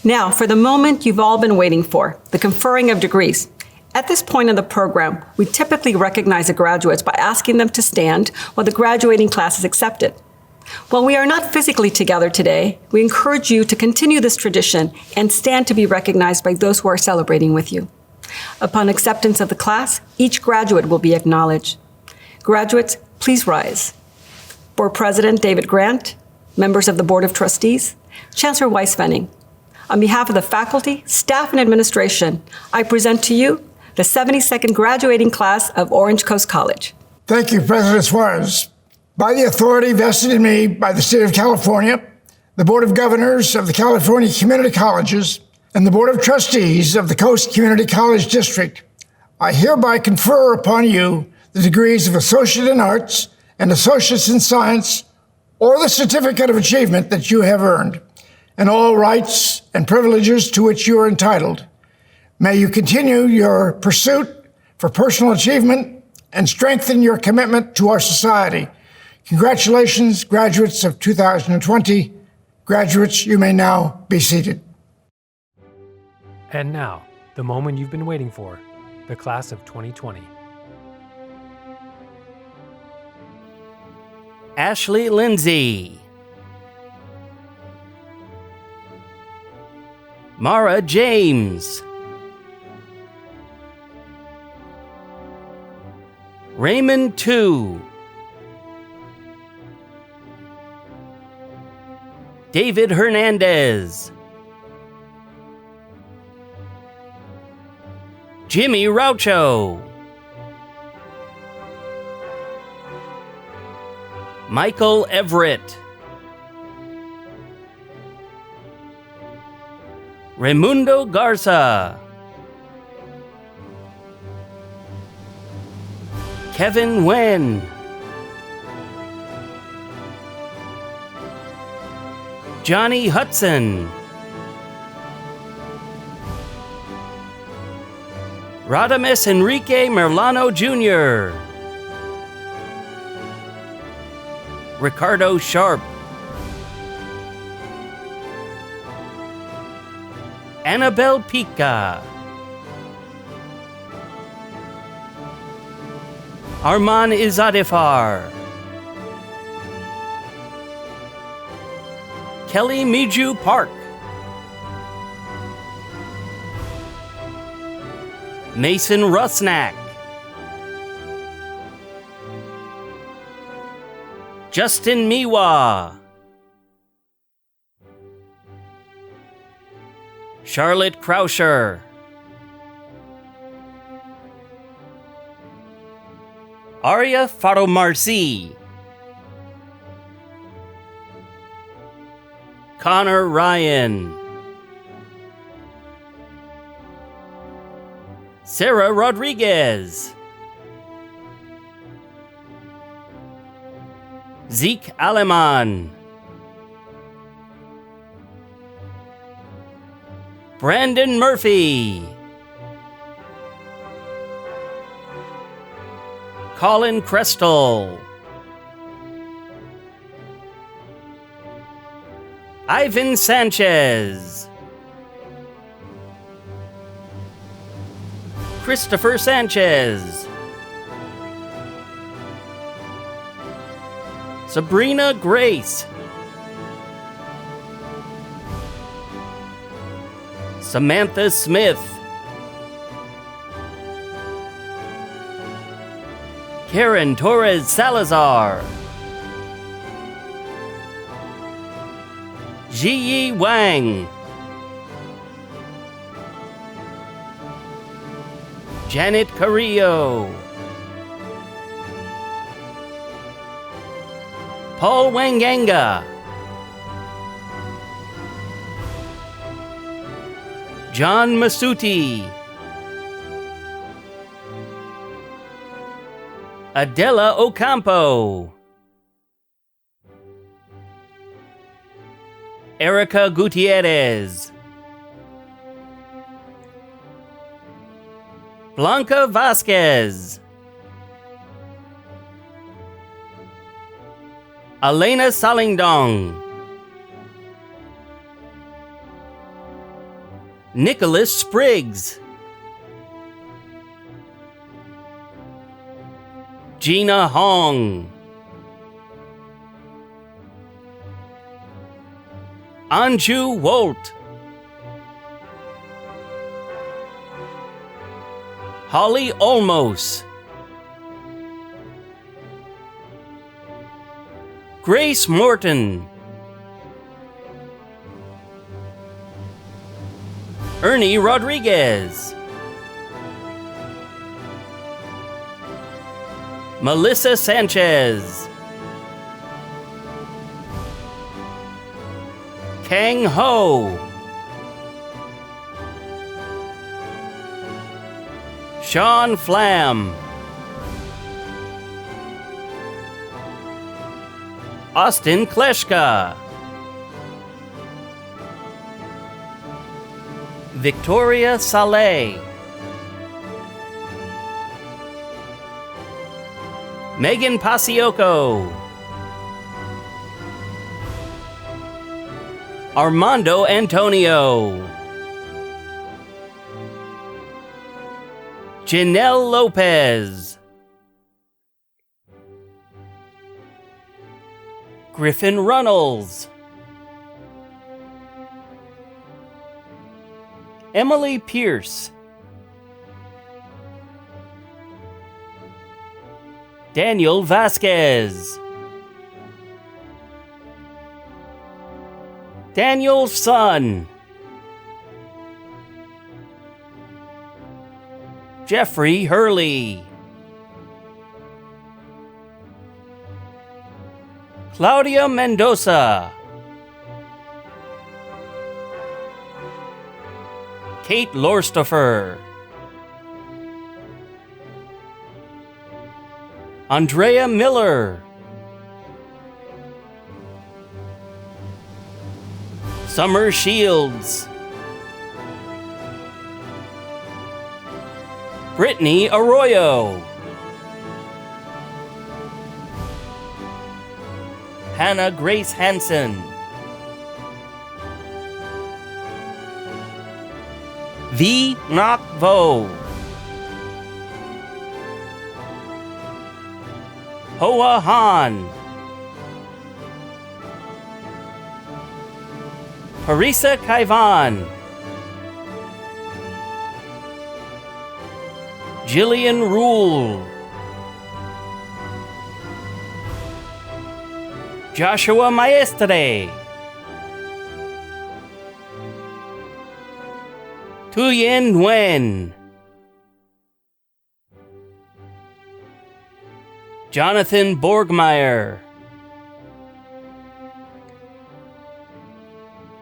Now, for the moment you've all been waiting for, the conferring of degrees. At this point in the program, we typically recognize the graduates by asking them to stand while the graduating class is accepted. While we are not physically together today, we encourage you to continue this tradition and stand to be recognized by those who are celebrating with you. Upon acceptance of the class, each graduate will be acknowledged. Graduates, please rise. Board President David Grant, members of the Board of Trustees, Chancellor Weiss-Venning. On behalf of the faculty, staff, and administration, I present to you the 72nd graduating class of Orange Coast College. Thank you, President Suarez. By the authority vested in me by the State of California, the Board of Governors of the California Community Colleges, and the Board of Trustees of the Coast Community College District, I hereby confer upon you the degrees of Associate in Arts and Associates in Science, or the Certificate of Achievement that you have earned, and all rights and privileges to which you are entitled. May you continue your pursuit for personal achievement and strengthen your commitment to our society. Congratulations, graduates of 2020. Graduates, you may now be seated. And now, the moment you've been waiting for, the class of 2020. Ashley Lindsay. Mara James. Raymond Tu. David Hernandez. Jimmy Raucho. Michael Everett. Raimundo Garza. Kevin Wen. Johnny Hudson. Radames Enrique Merlano Jr. Ricardo Sharp. Annabelle Pica. Arman Izadifar. Kelly Miju Park. Mason Rusnak. Justin Miwa. Charlotte Krauscher. Arya Faromarsi. Connor Ryan. Sarah Rodriguez. Zeke Aleman. Brandon Murphy. Colin Crestel. Ivan Sanchez. Christopher Sanchez. Sabrina Grace. Samantha Smith. Karen Torres Salazar. Jiyi Wang. Janet Carrillo. Paul Wanganga. John Masuti. Adela Ocampo. Erica Gutierrez. Blanca Vasquez. Elena Salingdong. Nicholas Spriggs. Gina Hong. Anju Wolt. Holly Olmos. Grace Morton. Ernie Rodriguez. Melissa Sanchez. Kang Ho. Sean Flam. Austin Kleshka. Victoria Saleh. Megan Pasioco. Armando Antonio. Janelle Lopez. Griffin Runnels. Emily Pierce. Daniel Vasquez. Daniel Sun. Jeffrey Hurley. Claudia Mendoza. Kate Lorstoffer. Andrea Miller. Summer Shields. Brittany Arroyo. Hannah Grace Hansen. V. Ngoc Vo. Hoa Han. Parisa Kaivan. Jillian Rule. Joshua Maestre. Tuyen Nguyen. Jonathan Borgmeyer.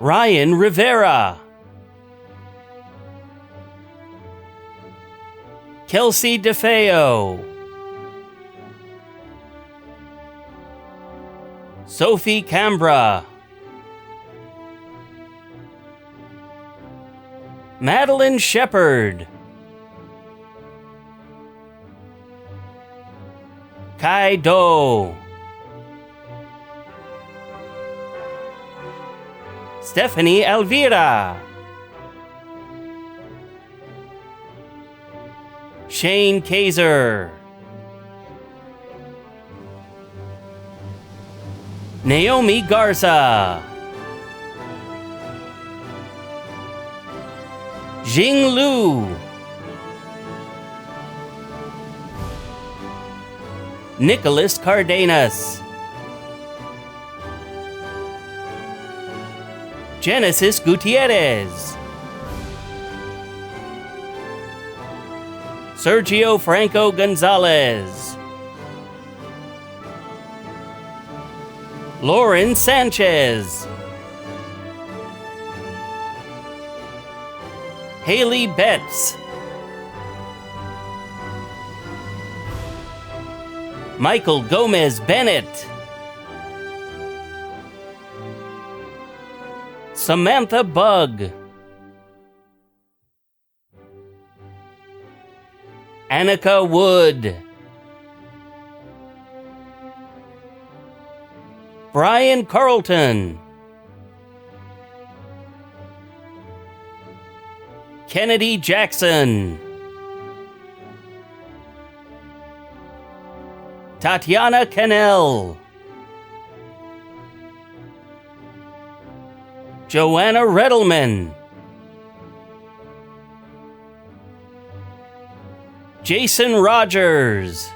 Ryan Rivera. Kelsey DeFeo. Sophie Cambra. Madeline Shepard. Kai Do. Stephanie Elvira. Shane Kaiser. Naomi Garza. Jing Lu. Nicholas Cardenas. Genesis Gutierrez. Sergio Franco Gonzalez. Lauren Sanchez. Haley Betts. Michael Gomez Bennett. Samantha Bug. Annika Wood. Brian Carlton. Kennedy Jackson. Tatiana Cannell. Joanna Redelman. Jason Rogers.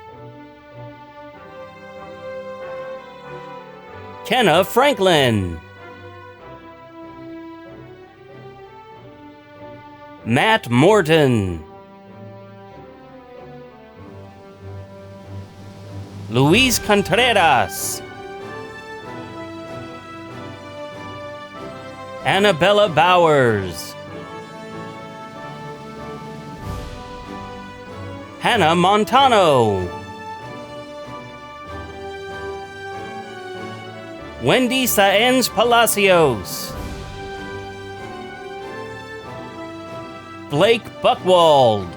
Kenna Franklin. Matt Morton. Luis Contreras. Annabella Bowers. Hannah Montano. Wendy Saenz Palacios. Blake Buckwald.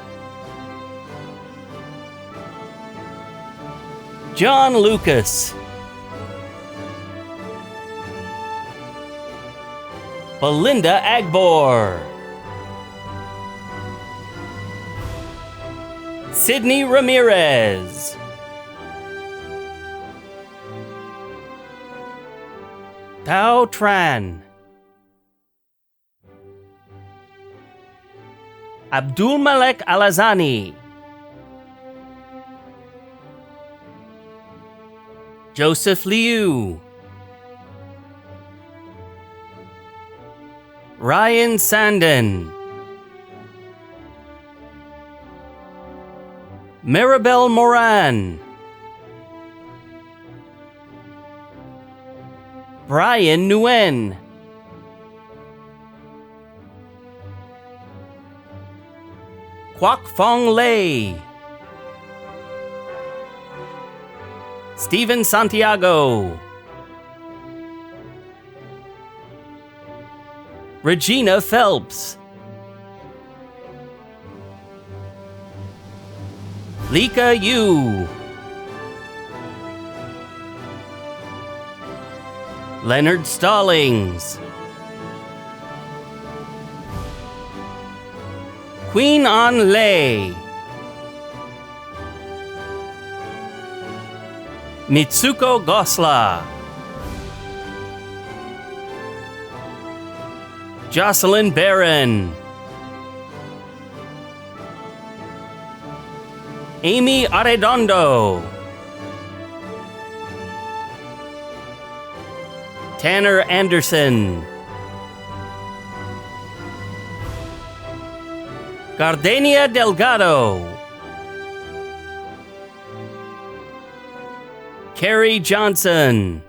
John Lucas. Belinda Agbor. Sydney Ramirez. Tao Tran. Abdul Malek Alazani. Joseph Liu. Ryan Sandin. Maribel Moran. Brian Nguyen. Kwok Fong Lei. Steven Santiago. Regina Phelps. Lika Yu. Leonard Stallings. Queen An Lei. Mitsuko Gosla. Jocelyn Barron. Amy Arredondo. Tanner Anderson. Gardenia Delgado. Carrie Johnson.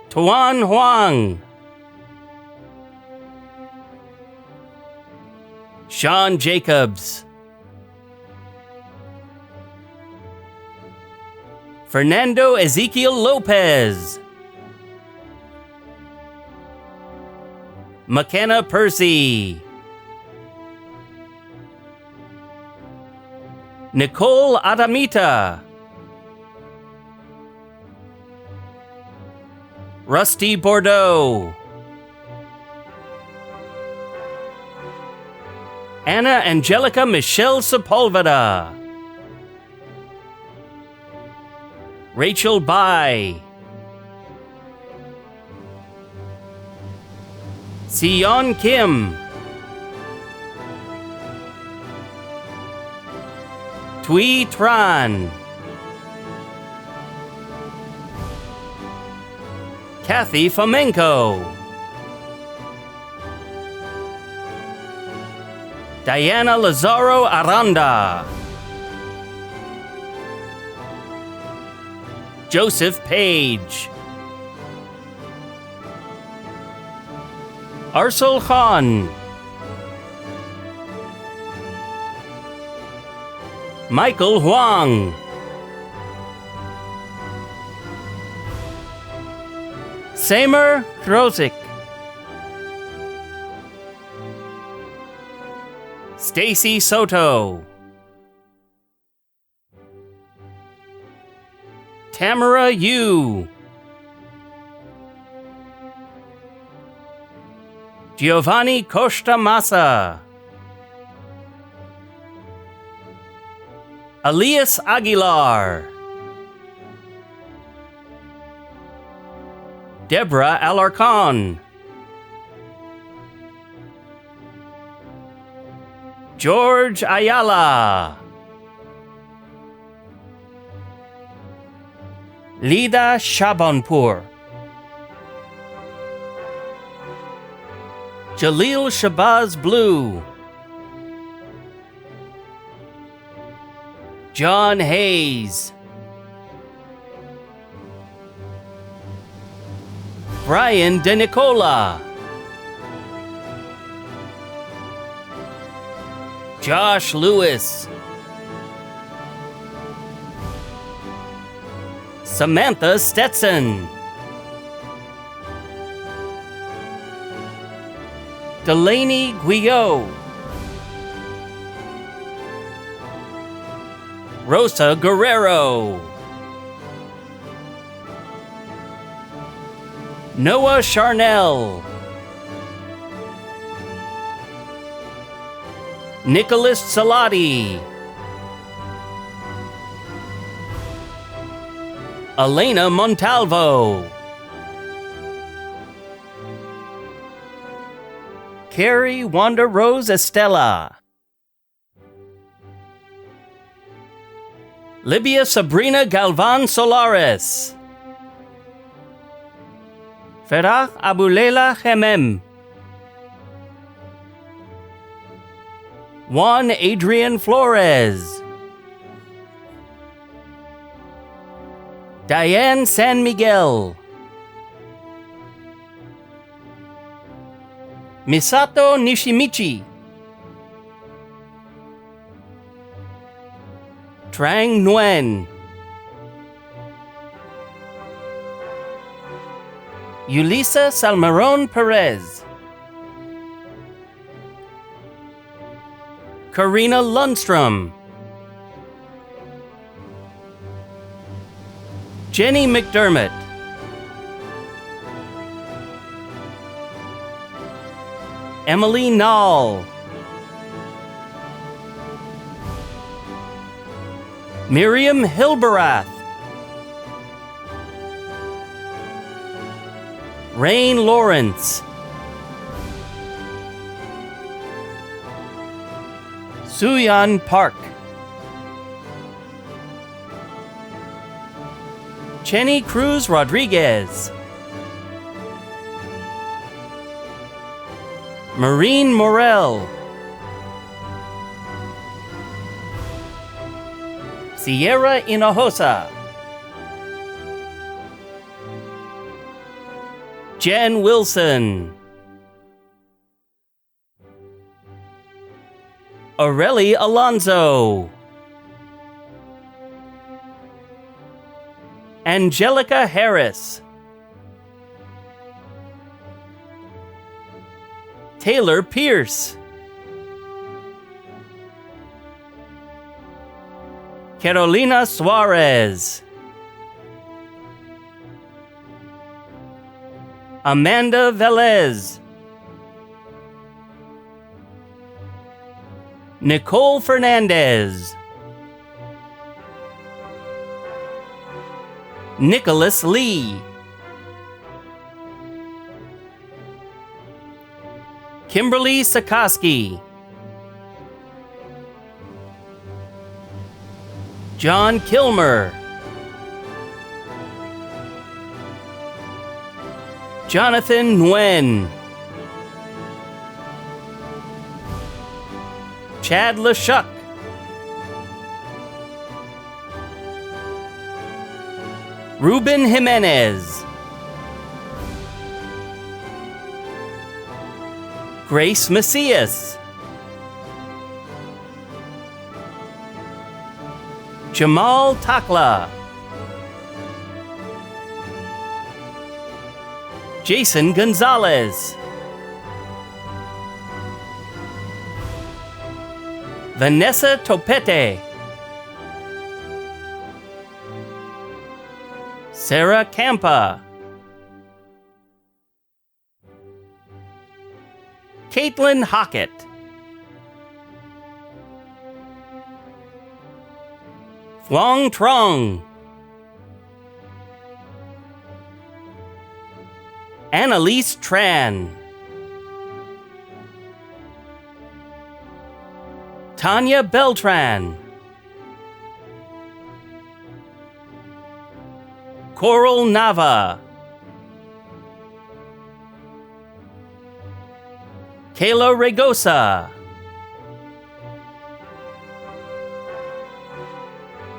Tuan Huang. Sean Jacobs. Fernando Ezekiel Lopez. McKenna Percy. Nicole Adamita. Rusty Bordeaux. Anna Angelica Michelle Sepulveda. Rachel Bai. Sion Kim. Thuy Tran. Kathy Fomenko. Diana Lazaro Aranda. Joseph Page. Arsul Khan. Michael Huang. Samer Krozik. Stacy Soto. Tamara Yu. Giovanni Costa Massa. Elias Aguilar. Deborah Alarcon. George Ayala. Lida Shabanpur. Jalil Shabazz Blue. John Hayes. Brian DeNicola. Josh Lewis. Samantha Stetson. Delaney Guillot. Rosa Guerrero. Noah Charnell. Nicholas Salati. Elena Montalvo. Carrie Wanda Rose Estella. Libya Sabrina Galvan Solares. Ferah Abulela Hemem. Juan Adrian Flores. Diane San Miguel. Misato Nishimichi. Trang Nguyen. Yulisa Salmeron Perez. Karina Lundstrom. Jenny McDermott. Emily Nall. Miriam Hilberath. Rain Lawrence. Suyan Park. Chenny Cruz Rodriguez. Maureen Morel. Sierra Hinojosa. Jen Wilson. Aurelie Alonzo. Angelica Harris. Taylor Pierce. Carolina Suarez. Amanda Velez. Nicole Fernandez. Nicholas Lee. Kimberly Sikoski. John Kilmer. Jonathan Nguyen. Chad LeShuck. Ruben Jimenez. Grace Macias. Jamal Takla. Jason Gonzalez. Vanessa Topete. Sarah Campa. Caitlin Hockett. Phuong Trong. Annalise Tran. Tanya Beltran. Coral Nava. Kayla Regosa.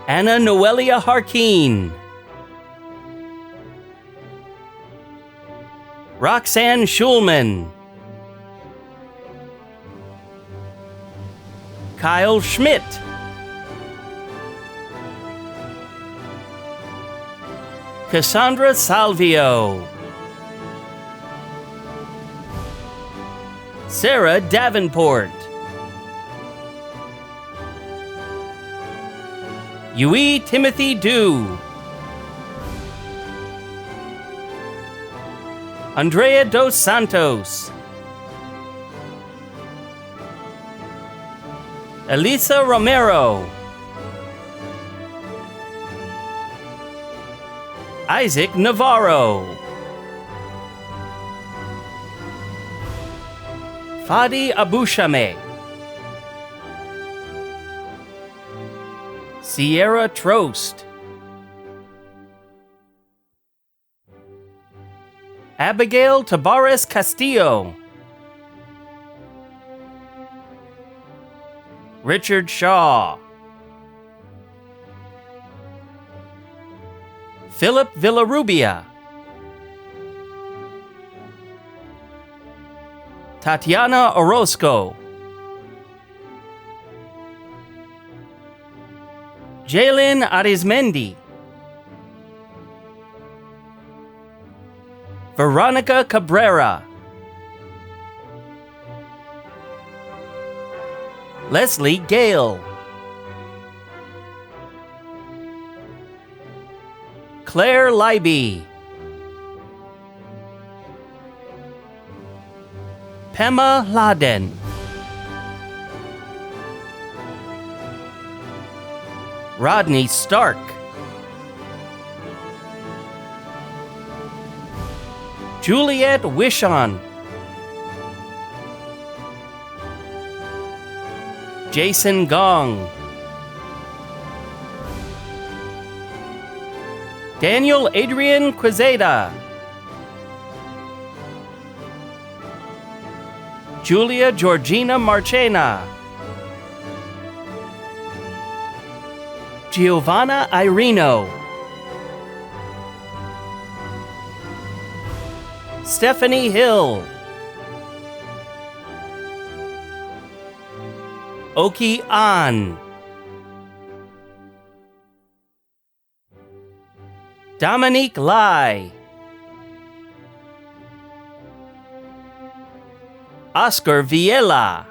Anna Noelia Harkeen. Roxanne Schulman. Kyle Schmidt. Cassandra Salvio. Sarah Davenport. Yui Timothy Dew. Andrea dos Santos. Elisa Romero. Isaac Navarro. Fadi Abushame. Sierra Trost. Abigail Tabares Castillo. Richard Shaw. Philip Villarubia. Tatiana Orozco. Jalen Arizmendi. Veronica Cabrera. Leslie Gale. Claire Leiby. Pema Laden. Rodney Stark. Juliet Wishon. Jason Gong. Daniel Adrian Quezada. Julia Georgina Marchena. Giovanna Irino. Stephanie Hill. Oki An. Dominique Lai. Oscar Viela.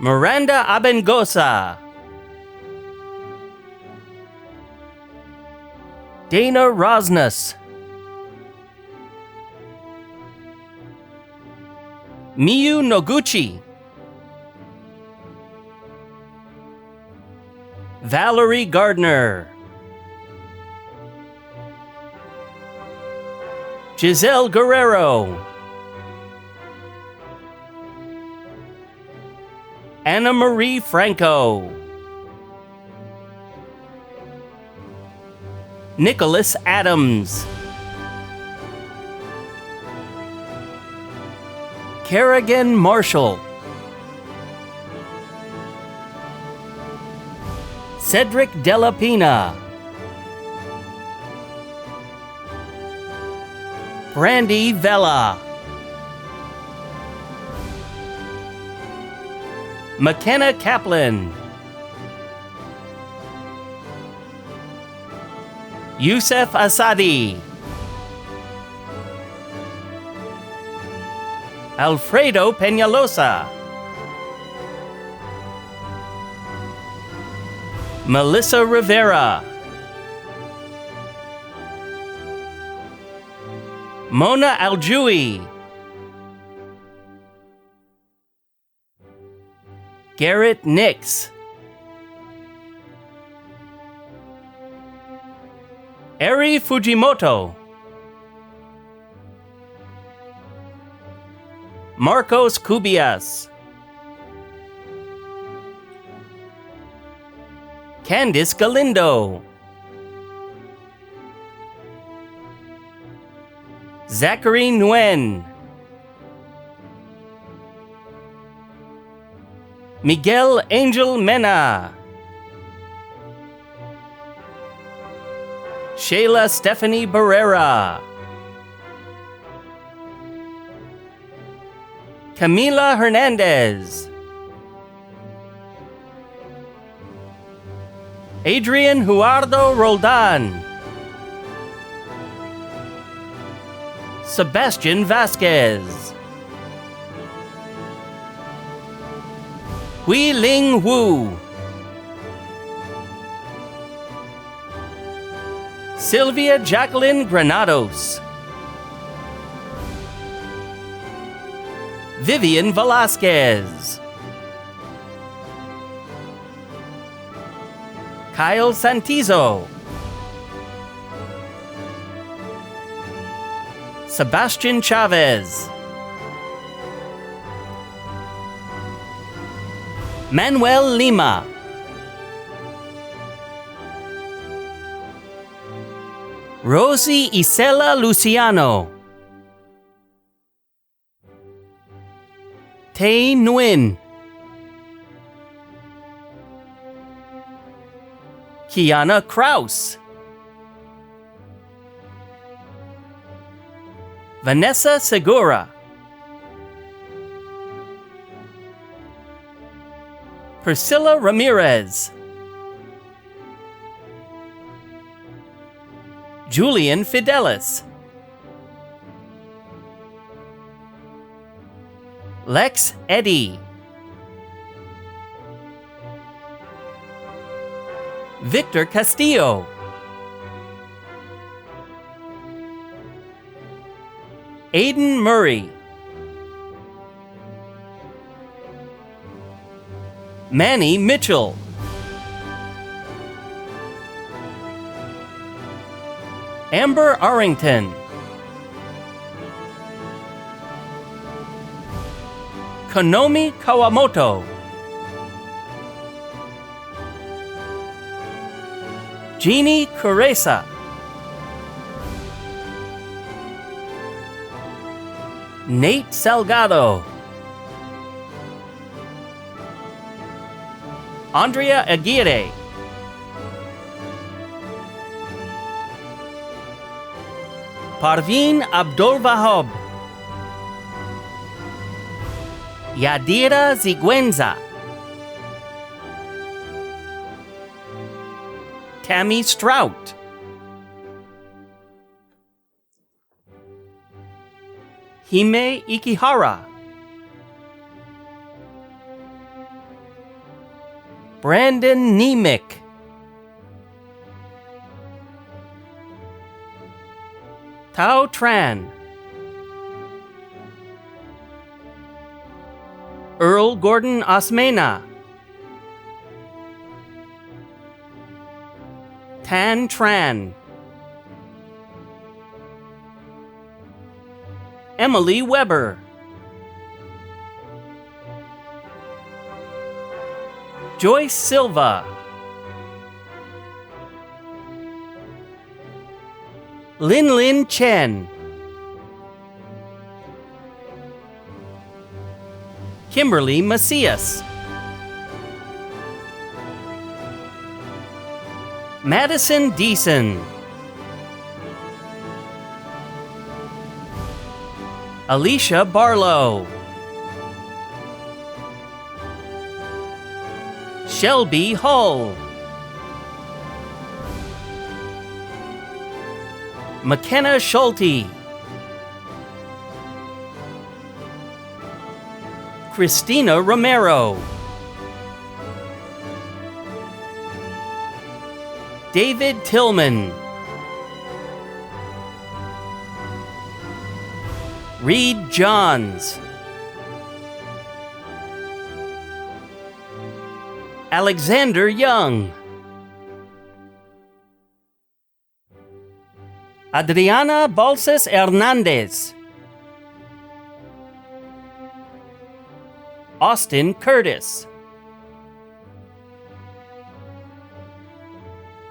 Miranda Abengosa. Dana Rosnes. Miyu Noguchi. Valerie Gardner. Giselle Guerrero. Anna Marie Franco. Nicholas Adams. Kerrigan Marshall. Cedric Della Pina. Brandy Vela. McKenna Kaplan. Youssef Asadi. Alfredo Peñalosa. Melissa Rivera. Mona Aljui. Garrett Nix. Eri Fujimoto. Marcos Cubias. Candice Galindo. Zachary Nguyen. Miguel Angel Mena. Shayla Stephanie Barrera. Camila Hernandez. Adrian Huardo Roldan. Sebastian Vasquez. Hui Ling Wu. Sylvia Jacqueline Granados. Vivian Velasquez. Kyle Santizo. Sebastian Chavez. Manuel Lima. Rosie Isela Luciano. Tay Nguyen. Kiana Kraus. Vanessa Segura. Priscilla Ramirez. Julian Fidelis. Lex Eddy. Victor Castillo. Aiden Murray. Manny Mitchell. Amber Arrington. Konomi Kawamoto. Jeannie Curesa. Nate Salgado. Andrea Aguirre. Parveen Abdul Wahab, Yadira Ziguenza, Tammy Strout, Hime Ikihara, Brandon Nemick, Tao Tran, Earl Gordon Osmena, Tan Tran, Emily Weber, Joyce Silva, Lin Lin Chen, Kimberly Macias, Madison Deason, Alicia Barlow, Shelby Hull, McKenna Schulte, Christina Romero, David Tillman, Reed Johns, Alexander Young, Adriana Balsas Hernandez, Austin Curtis,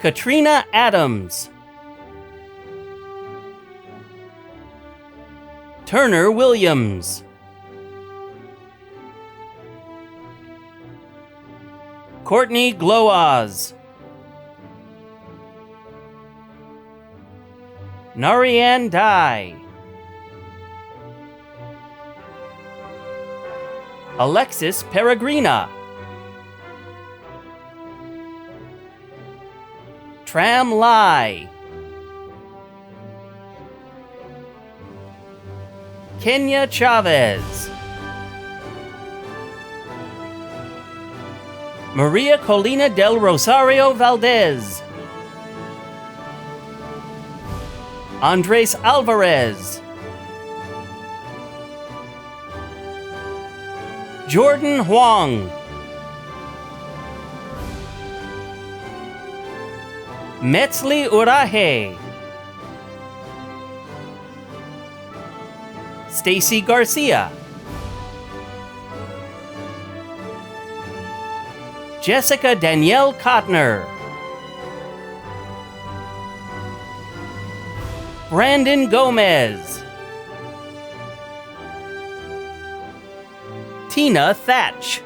Katrina Adams, Turner Williams, Courtney Gloaz, Narian Dai, Alexis Peregrina, Tram Lai, Kenya Chavez, Maria Colina del Rosario Valdez, Andres Alvarez, Jordan Huang, Metzli Urahe, Stacy Garcia, Jessica Danielle Kottner, Brandon Gomez, Tina Thatch,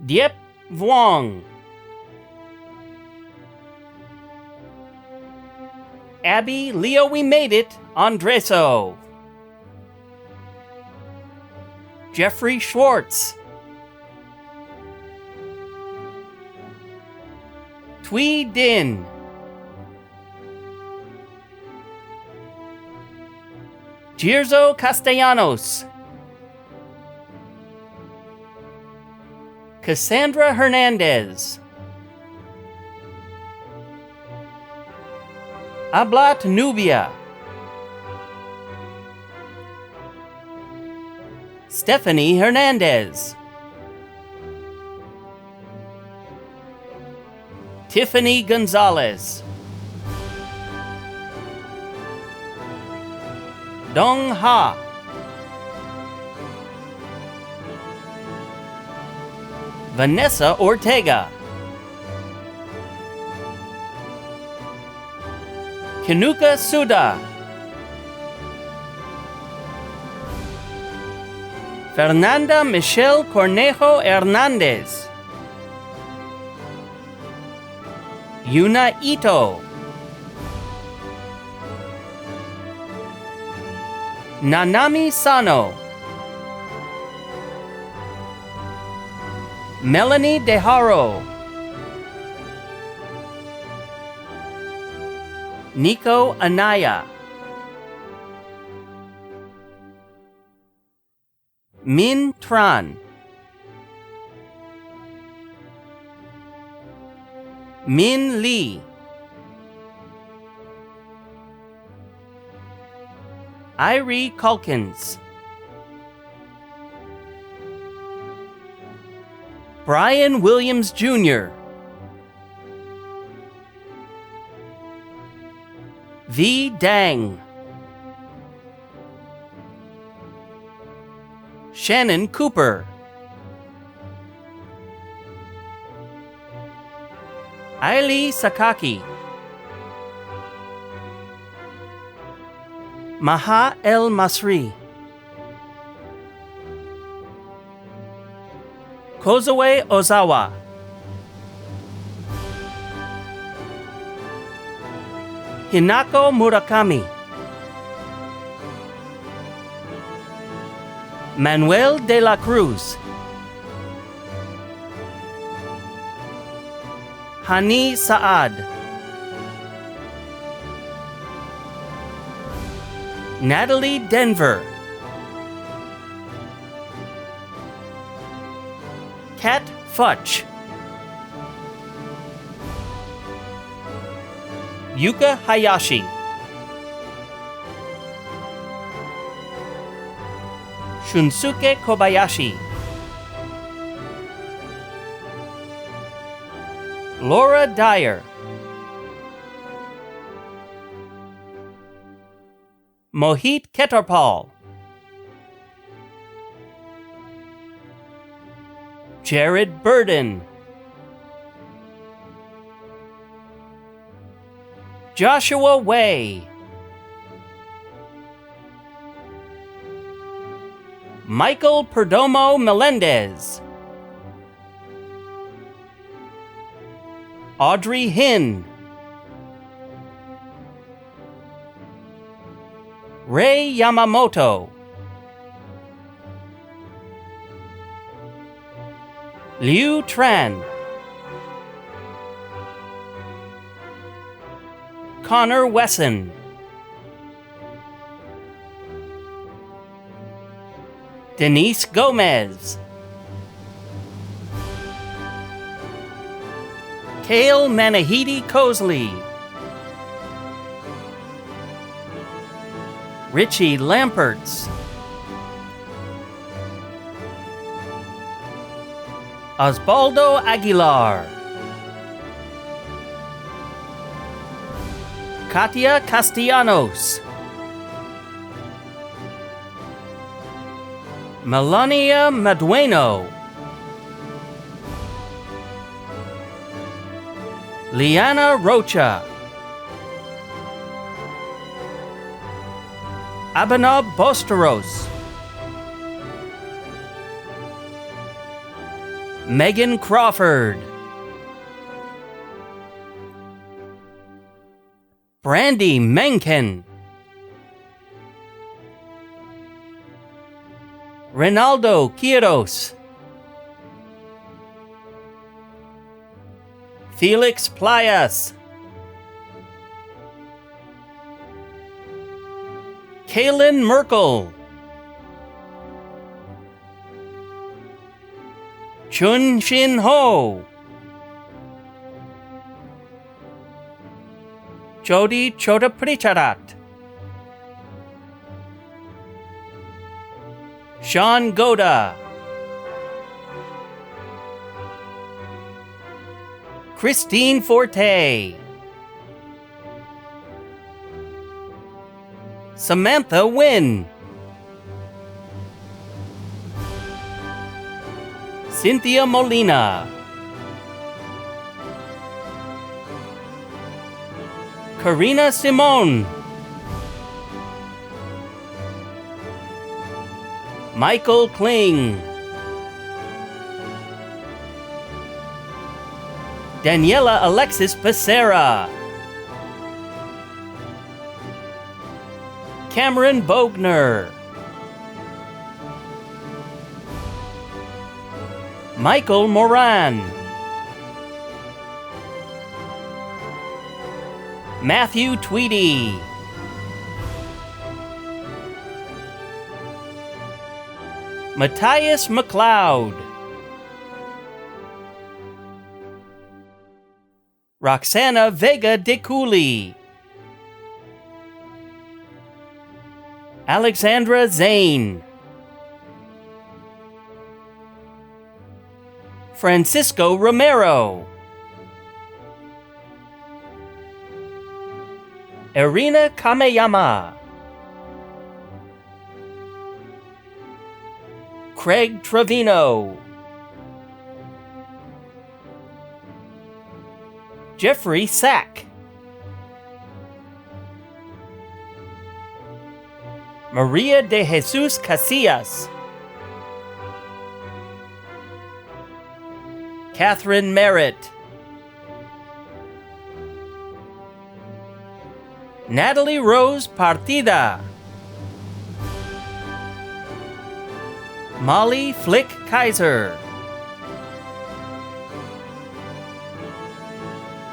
Diep Vuong, Abby Leo We Made It Andreso, Jeffrey Schwartz, Twee Din, Girzo Castellanos, Cassandra Hernandez, Ablat Nubia, Stephanie Hernandez, Tiffany Gonzalez, Dong Ha, Vanessa Ortega, Kinuka Suda, Fernanda Michelle Cornejo Hernandez, Yuna Ito. Nanami Sano. Melanie Deharo. Nico Anaya. Min Tran. Min Lee. Irie Calkins. Brian Williams Jr. V. Dang. Shannon Cooper. Ailey Sakaki. Maha El Masri. Kozue Ozawa. Hinako Murakami. Manuel de la Cruz. Hani Saad. Natalie Denver. Kat Futch. Yuka Hayashi. Shunsuke Kobayashi. Laura Dyer. Mohit Ketarpal. Jared Burden. Joshua Way. Michael Perdomo Melendez. Audrey Hinn. Ray Yamamoto. Liu Tran. Connor Wesson. Denise Gomez. Kale Manahidi Cosley. Richie Lamperts. Osvaldo Aguilar. Katia Castellanos. Melania Madueno. Liana Rocha. Abhinav Bosteros. Megan Crawford. Brandy Menken. Ronaldo Quiros. Felix Playas. Kaylin Merkel. Chun Shin Ho. Jody Chodapricharat. Sean Goda. Christine Forte. Samantha Wynn. Cynthia Molina. Karina Simone. Michael Kling. Daniela Alexis Becerra. Cameron Bogner. Michael Moran. Matthew Tweedy. Matthias McLeod. Roxana Vega de Cooley. Alexandra Zane. Francisco Romero. Irina Kameyama. Craig Trevino. Jeffrey Sack. Maria de Jesus Casillas. Catherine Merritt. Natalie Rose Partida. Molly Flick Kaiser.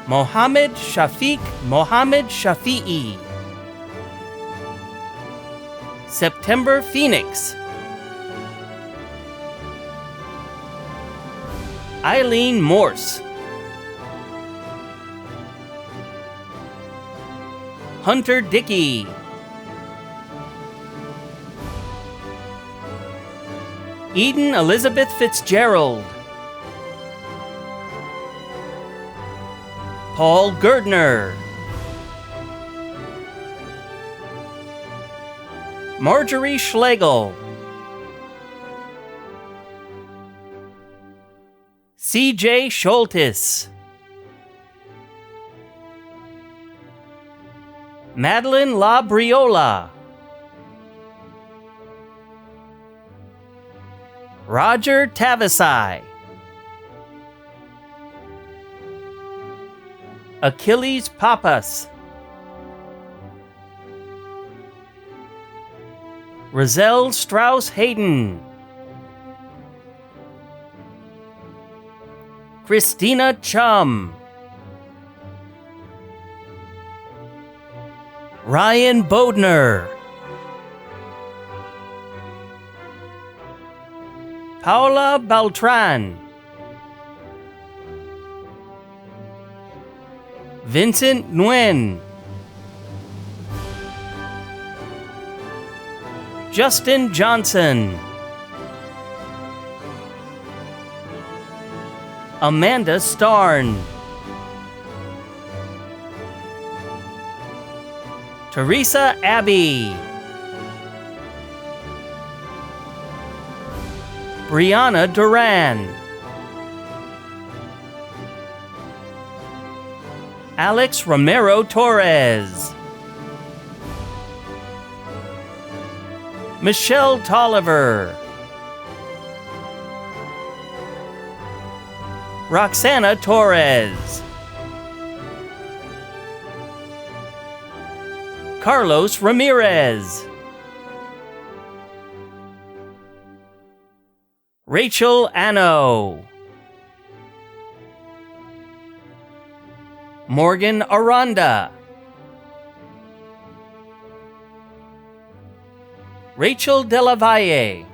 Mohammed Shafiq Mohammed Shafi'i. September Phoenix. Eileen Morse. Hunter Dickey. Eden Elizabeth Fitzgerald. Paul Girdner. Marjorie Schlegel. C.J. Schultes. Madeline Labriola. Roger Tavisai. Achilles Papas. Roselle Strauss Hayden. Christina Chum. Ryan Bodner. Paula Beltran. Vincent Nguyen. Justin Johnson. Amanda Starn. Teresa Abbey. Brianna Duran. Alex Romero Torres. Michelle Tolliver. Roxana Torres. Carlos Ramirez. Rachel Anno. Morgan Aranda. Rachel Delavalle.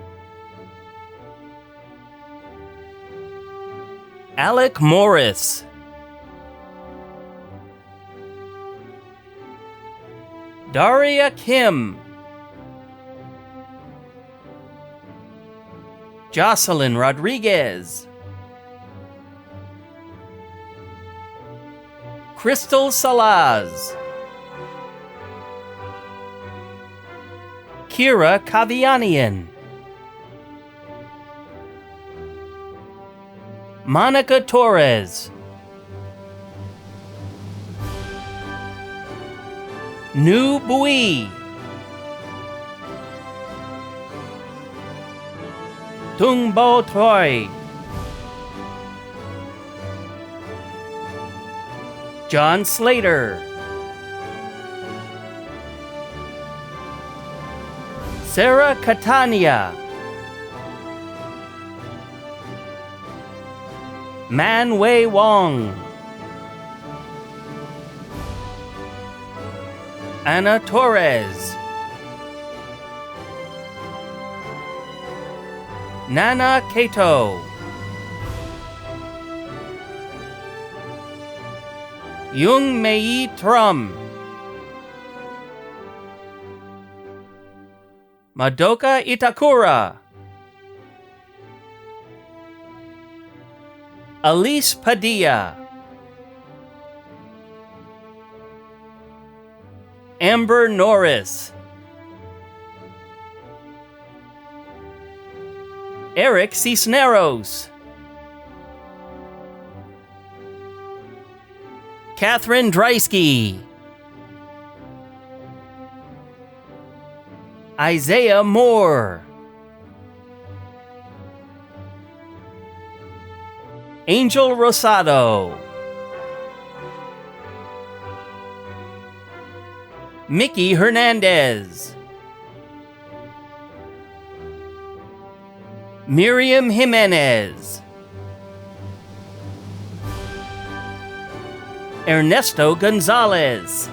Alec Morris. Daria Kim. Jocelyn Rodriguez. Crystal Salaz. Kira Kavianian. Monica Torres. Nu Bui. Tung Bo Troy. John Slater, Sarah Catania, Man Wei Wong, Ana Torres, Nana Kato, Yung Mei Trum, Madoka Itakura, Elise Padilla, Amber Norris, Eric Cisneros, Catherine Dreisky, Isaiah Moore, Angel Rosado, Mickey Hernandez, Miriam Jimenez, Ernesto Gonzalez,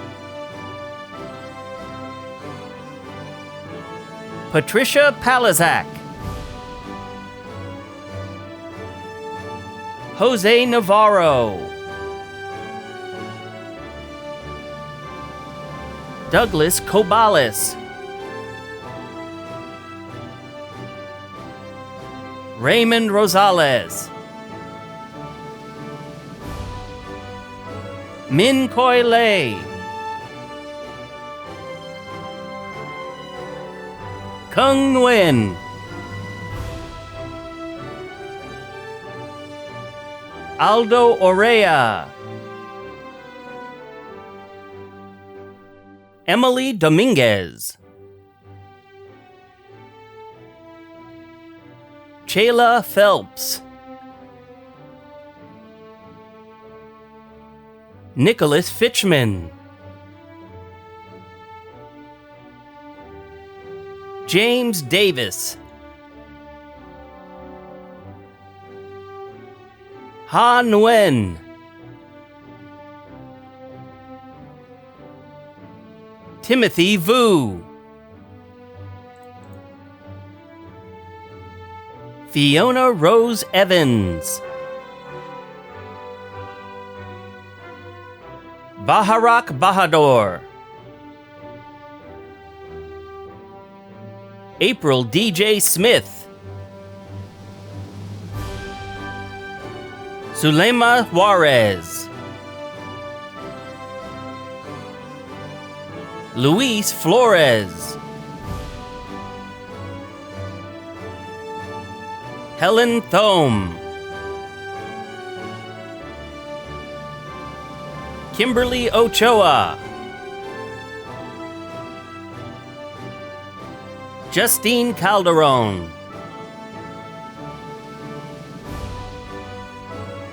Patricia Palazak, Jose Navarro, Douglas Cobalis, Raymond Rosales, Min Koi Lei, Kung Nguyen, Aldo Orea, Emily Dominguez, Chayla Phelps, Nicholas Fitchman, James Davis, Ha Nguyen, Timothy Vu, Fiona Rose Evans, Baharak Bahadur, April DJ Smith, Zulema Juarez, Luis Flores, Helen Thome, Kimberly Ochoa, Justine Calderon,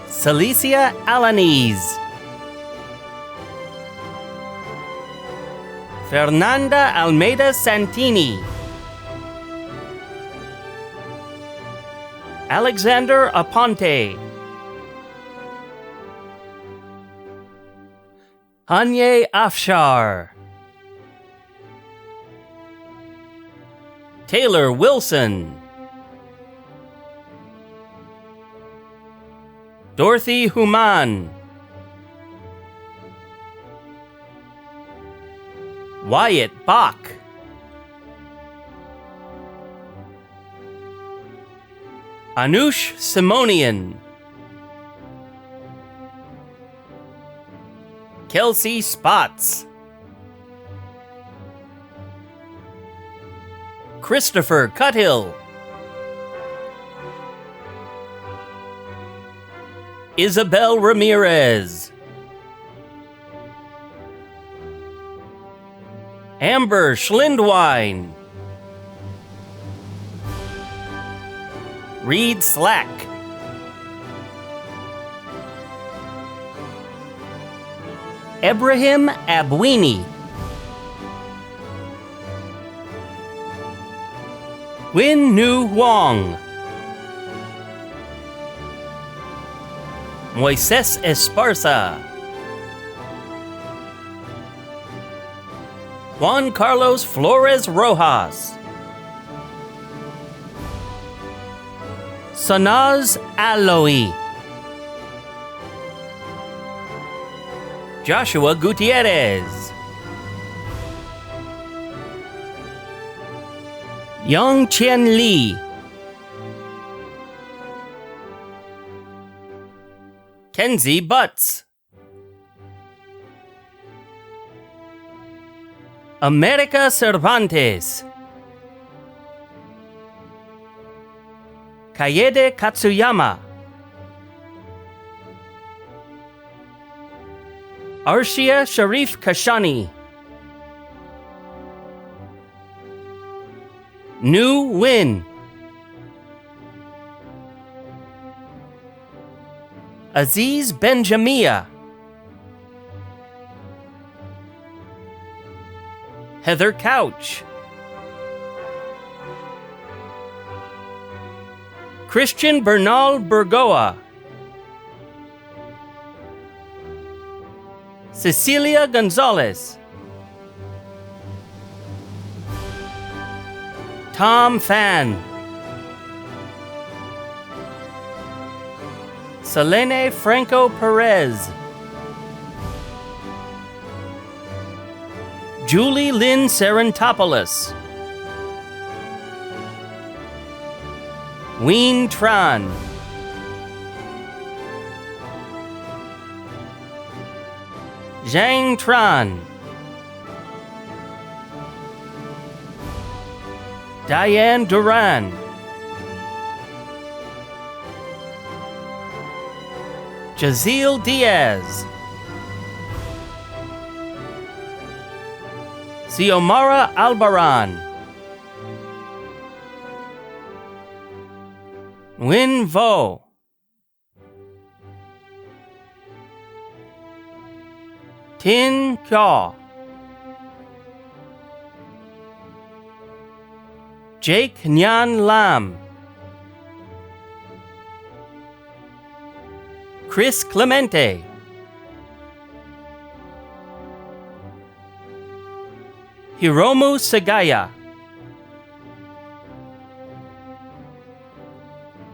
Celicia Alanis, Fernanda Almeida Santini, Alexander Aponte, Hanye Afshar, Taylor Wilson, Dorothy Human, Wyatt Bach, Anush Simonian, Kelsey Spots, Christopher Cuthill, Isabel Ramirez, Amber Schlindwein, Reed Slack, Ibrahim Abwini. Win Nu Wong. Moises Esparza. Juan Carlos Flores Rojas. Sanaz Aloy. Joshua Gutierrez. Young Chien Lee. Kenzie Butts. America Cervantes. Kaede Katsuyama. Arshia Sharif Kashani. Nu Win. Aziz Benjamia. Heather Couch. Christian Bernal Burgoa. Cecilia Gonzalez. Tom Fan. Selene Franco Perez. Julie Lynn Serentopoulos. Ween Tran. Zhang Tran. Diane Duran. Jazeel Diaz. Xiomara Albaran. Win Vo. Tin Kyaw. Jake Nyan Lam. Chris Clemente. Hiromu Sagaya.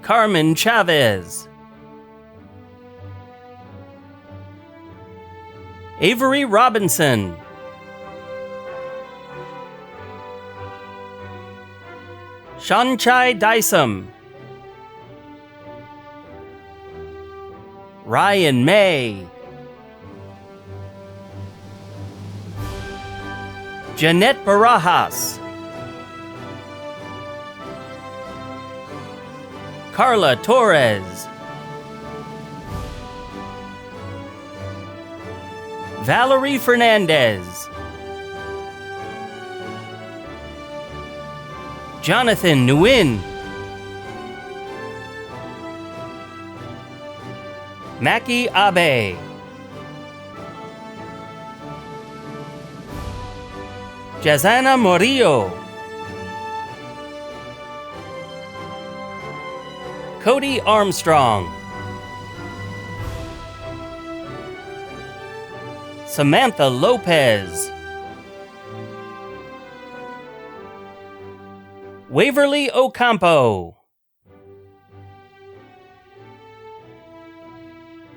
Carmen Chavez. Avery Robinson. Shanchai Dysam. Ryan May. Jeanette Barajas. Carla Torres. Valerie Fernandez. Jonathan Nguyen. Maki Abe. Jazana Morillo. Cody Armstrong. Samantha Lopez. Waverly Ocampo.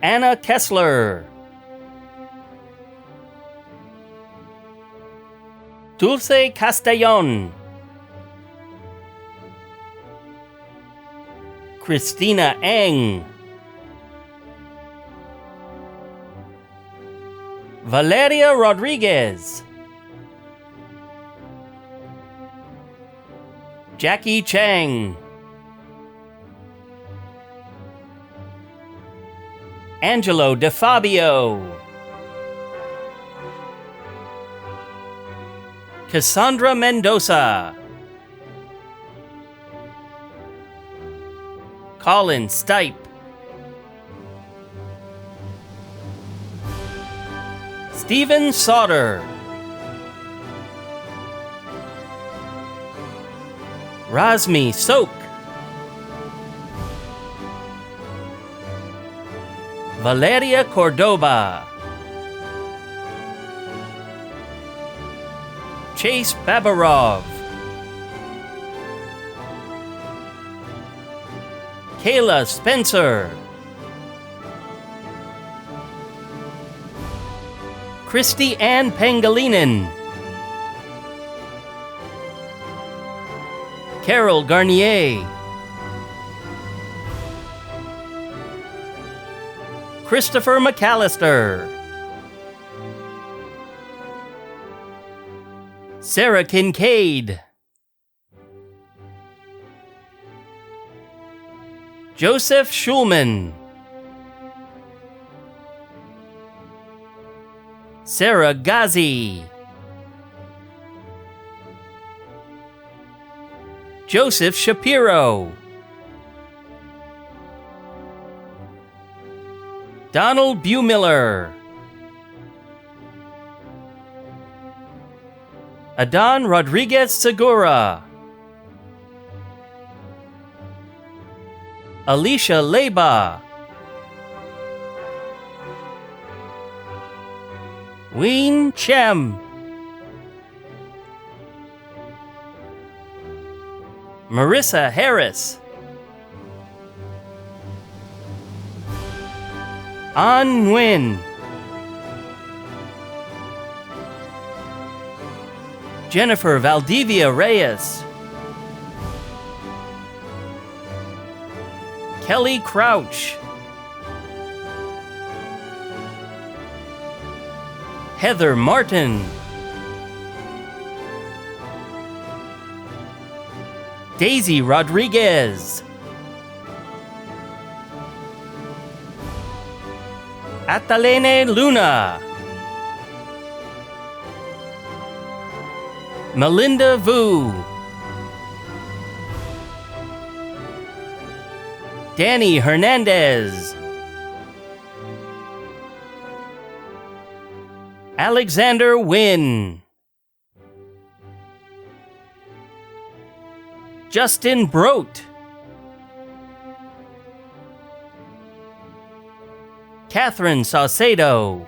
Anna Kessler. Dulce Castellon. Christina Eng. Valeria Rodriguez. Jackie Chang. Angelo DeFabio. Cassandra Mendoza. Colin Stipe. Stephen Sauter. Razmi Sok. Valeria Cordoba. Chase Babarov. Kayla Spencer. Christy Ann Pangilinan. Carol Garnier. Christopher McAllister. Sarah Kincaid. Joseph Schulman. Sarah Ghazi. Joseph Shapiro. Donald Buemiller. Adan Rodriguez Segura. Alicia Leba. Ween Chem. Marissa Harris. An Nguyen. Jennifer Valdivia Reyes. Kelly Crouch. Heather Martin. Daisy Rodriguez. Atalene Luna. Melinda Vu. Danny Hernandez. Alexander Wynn. Justin Brote. Catherine Saucedo.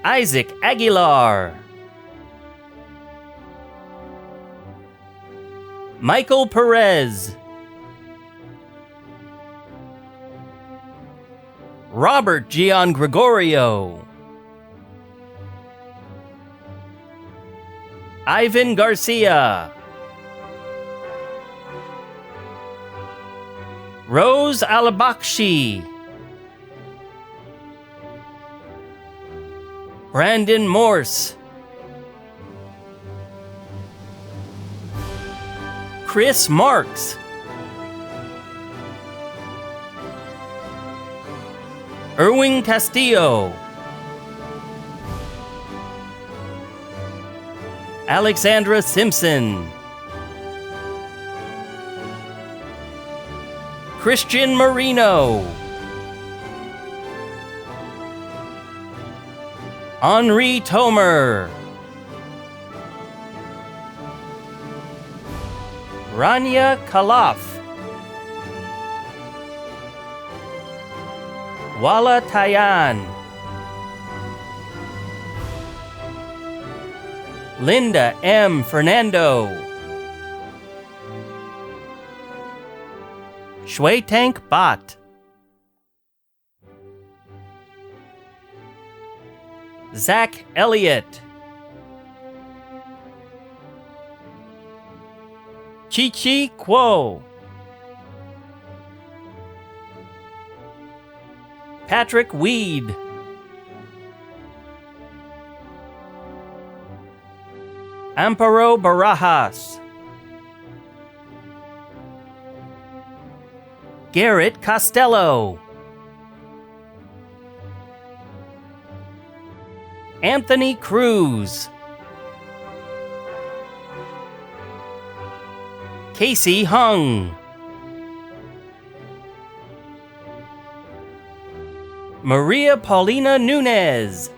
Isaac Aguilar. Michael Perez. Robert Gian Gregorio. Ivan Garcia. Rose Alabakshi. Brandon Morse. Chris Marks. Erwin Castillo. Alexandra Simpson. Christian Marino. Henri Tomer. Rania Kalaf. Wala Tayan. Linda M. Fernando. Shui Tank Bot. Zach Elliott. Chi-Chi Kuo. Patrick Weed. Amparo Barajas. Garrett Costello. Anthony Cruz. Casey Hung. Maria Paulina Nunez.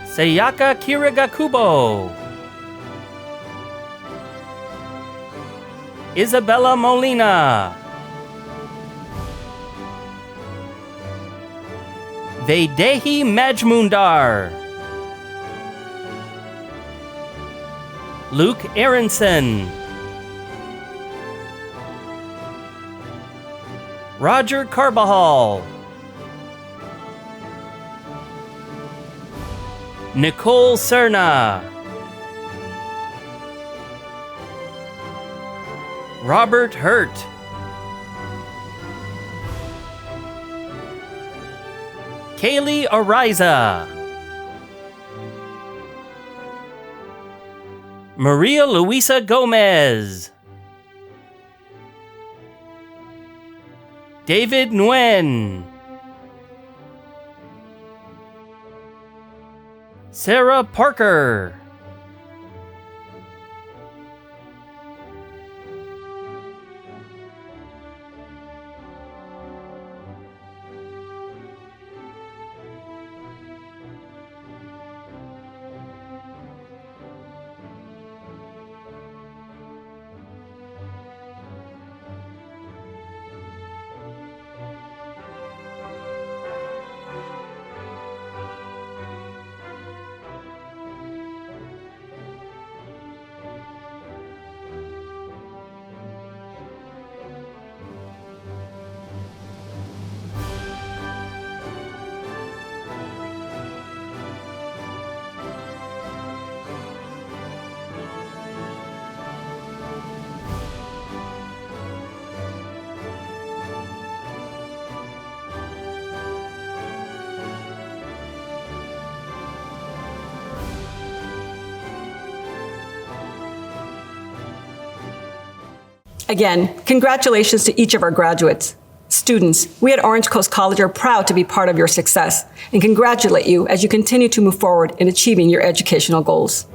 Sayaka Kirigakubo. Isabella Molina. Vaidehi Majmundar. Luke Aronson. Roger Carbajal. Nicole Cerna. Robert Hurt. Kaylee Ariza. Maria Luisa Gomez. David Nguyen. Sarah Parker. Again, congratulations to each of our graduates. Students, we at Orange Coast College are proud to be part of your success and congratulate you as you continue to move forward in achieving your educational goals.